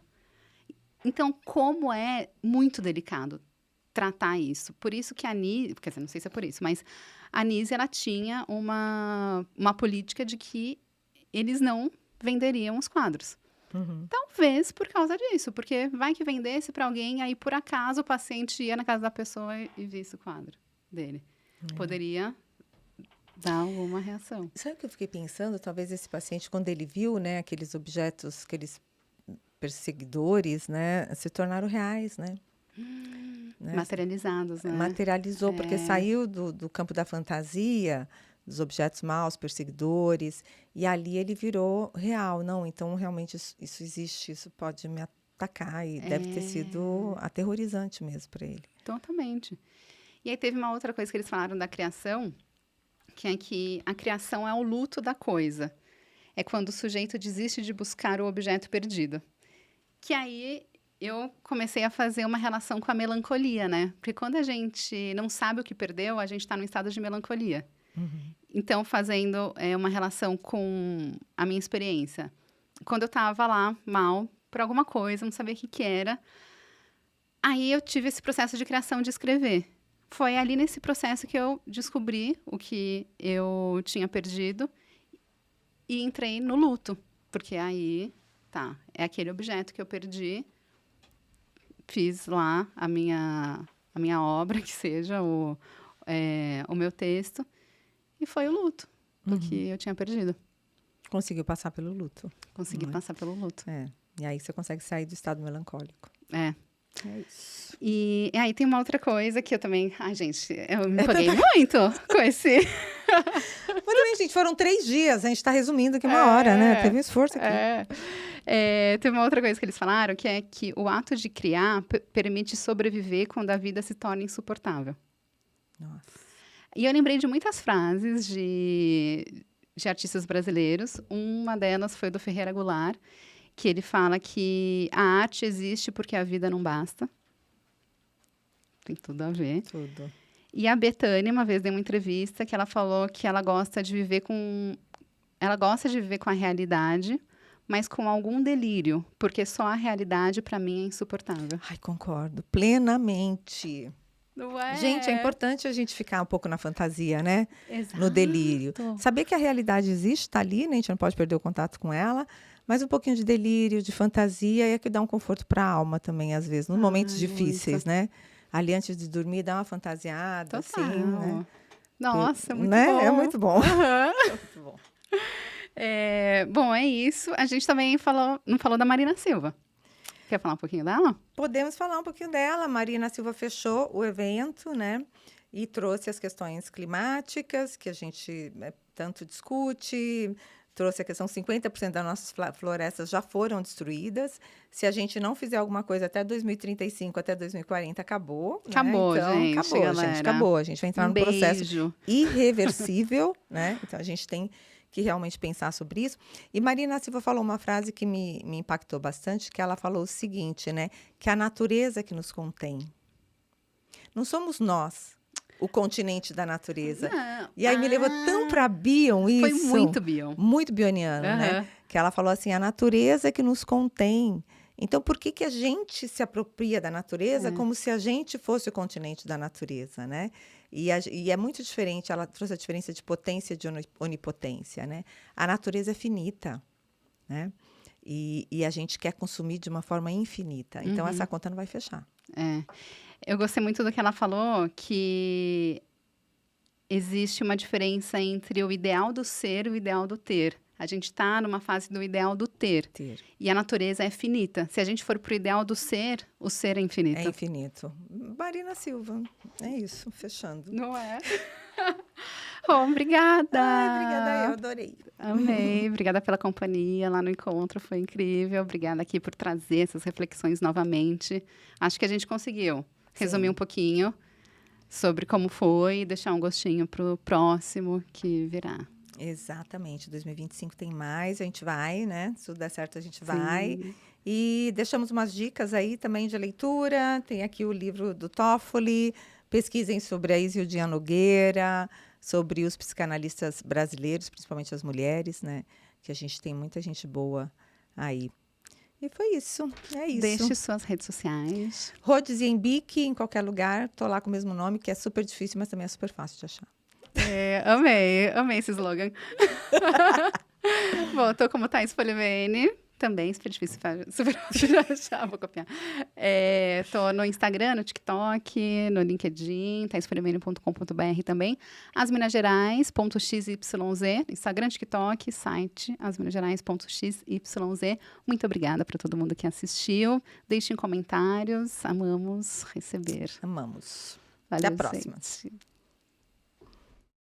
Speaker 2: Então, como é muito delicado tratar isso. Por isso que a Nise, quer dizer, não sei se é por isso, mas a Nise, ela tinha uma política de que eles não venderiam os quadros. Talvez por causa disso, porque vai que vendesse para alguém, aí por acaso o paciente ia na casa da pessoa e visse o quadro dele. Poderia dar alguma reação.
Speaker 3: Sabe o que eu fiquei pensando? Talvez esse paciente, quando ele viu, né, aqueles objetos, aqueles perseguidores, né, se tornaram reais, né?
Speaker 2: Materializados, né?
Speaker 3: Materializou, porque saiu do campo da fantasia, dos objetos maus, perseguidores, e ali ele virou real. Não, então realmente isso existe, isso pode me atacar, e deve ter sido aterrorizante mesmo para ele.
Speaker 2: Totalmente. E aí teve uma outra coisa que eles falaram da criação, que é que a criação é o luto da coisa. É quando o sujeito desiste de buscar o objeto perdido. Que aí eu comecei a fazer uma relação com a melancolia, né? Porque quando a gente não sabe o que perdeu, a gente está num estado de melancolia. Então, fazendo uma relação com a minha experiência. Quando eu estava lá, mal, por alguma coisa, não sabia o que era, aí eu tive esse processo de criação, de escrever. Foi ali nesse processo que eu descobri o que eu tinha perdido e entrei no luto. Porque aí, é aquele objeto que eu perdi, fiz lá a minha obra, que seja o meu texto, e foi o luto do que eu tinha perdido.
Speaker 3: Conseguiu passar pelo luto.
Speaker 2: Consegui passar pelo luto.
Speaker 3: E aí você consegue sair do estado melancólico.
Speaker 2: É
Speaker 3: isso.
Speaker 2: E aí tem uma outra coisa que eu também... Ai, gente, eu me empolguei muito com esse...
Speaker 3: Mas também, gente, foram 3 dias. A gente está resumindo aqui uma hora, né? Teve um esforço aqui.
Speaker 2: Tem uma outra coisa que eles falaram, que é que o ato de criar permite sobreviver quando a vida se torna insuportável.
Speaker 3: Nossa.
Speaker 2: E eu lembrei de muitas frases de artistas brasileiros. Uma delas foi do Ferreira Goulart, que ele fala que a arte existe porque a vida não basta. Tem tudo a ver.
Speaker 3: Tudo.
Speaker 2: E a Bethânia, uma vez deu uma entrevista que ela falou que ela gosta de viver com a realidade, mas com algum delírio, porque só a realidade, para mim, é insuportável.
Speaker 3: Ai, concordo plenamente.
Speaker 2: Não é?
Speaker 3: Gente, é importante a gente ficar um pouco na fantasia, né?
Speaker 2: Exato.
Speaker 3: No delírio. Saber que a realidade existe, está ali, né? A gente não pode perder o contato com ela, mas um pouquinho de delírio, de fantasia, é que dá um conforto para a alma também, às vezes, nos momentos difíceis, né? Ali, antes de dormir, dá uma fantasiada,
Speaker 2: total.
Speaker 3: assim, né?
Speaker 2: Nossa, muito
Speaker 3: né?
Speaker 2: bom.
Speaker 3: É muito bom.
Speaker 2: Uhum.
Speaker 3: É muito bom.
Speaker 2: Bom, é isso. A gente também não falou da Marina Silva. Quer falar um pouquinho dela?
Speaker 3: Podemos falar um pouquinho dela. A Marina Silva fechou o evento, né? E trouxe as questões climáticas, que a gente tanto discute, trouxe a questão 50% das nossas florestas já foram destruídas. Se a gente não fizer alguma coisa até 2035, até 2040, acabou.
Speaker 2: Acabou,
Speaker 3: né? Então,
Speaker 2: gente,
Speaker 3: acabou,
Speaker 2: galera.
Speaker 3: gente. Acabou. A gente vai entrar num processo
Speaker 2: Beijo.
Speaker 3: irreversível, né? Então, a gente tem que realmente pensar sobre isso. E Marina Silva falou uma frase que me impactou bastante, que ela falou o seguinte, né? Que a natureza que nos contém. Não somos nós o continente da natureza.
Speaker 2: Não.
Speaker 3: E aí me levou tão para Bion isso.
Speaker 2: Foi muito Bion.
Speaker 3: Muito bioniano, né? Que ela falou assim, a natureza que nos contém. Então, por que a gente se apropria da natureza como se a gente fosse o continente da natureza, né? E é muito diferente, ela trouxe a diferença de potência e de onipotência, né? A natureza é finita, né? E a gente quer consumir de uma forma infinita. Então, essa conta não vai fechar.
Speaker 2: Eu gostei muito do que ela falou, que existe uma diferença entre o ideal do ser e o ideal do ter. A gente está numa fase do ideal do ter. E a natureza é finita. Se a gente for para o ideal do ser, o ser é infinito.
Speaker 3: É infinito. Marina Silva. É isso, fechando.
Speaker 2: Não é? Obrigada!
Speaker 3: Obrigada, eu adorei.
Speaker 2: Amei. Obrigada pela companhia lá no encontro, foi incrível. Obrigada aqui por trazer essas reflexões novamente. Acho que a gente conseguiu resumir um pouquinho sobre como foi e deixar um gostinho para o próximo que virá.
Speaker 3: Exatamente, 2025 tem mais, a gente vai, né? Se tudo der certo, a gente vai. E deixamos umas dicas aí também de leitura. Tem aqui o livro do Toffoli. Pesquisem sobre a Isildinha Nogueira, sobre os psicanalistas brasileiros, principalmente as mulheres, né? Que a gente tem muita gente boa aí. E foi isso, é isso.
Speaker 2: Deixe suas redes sociais.
Speaker 3: Rhodes Iembique, em qualquer lugar. Tô lá com o mesmo nome, que é super difícil, mas também é super fácil de achar.
Speaker 2: Amei esse slogan. Bom, tô como Thaís Polivene, também super difícil de achar, vou copiar. Tô no Instagram, no TikTok, no LinkedIn, thaispolivene.com.br também. asminasgerais.xyz, Instagram, TikTok, site asminasgerais.xyz. Muito obrigada para todo mundo que assistiu. Deixem comentários, amamos receber.
Speaker 3: Amamos.
Speaker 2: Valeu,
Speaker 3: até a próxima.
Speaker 2: Gente.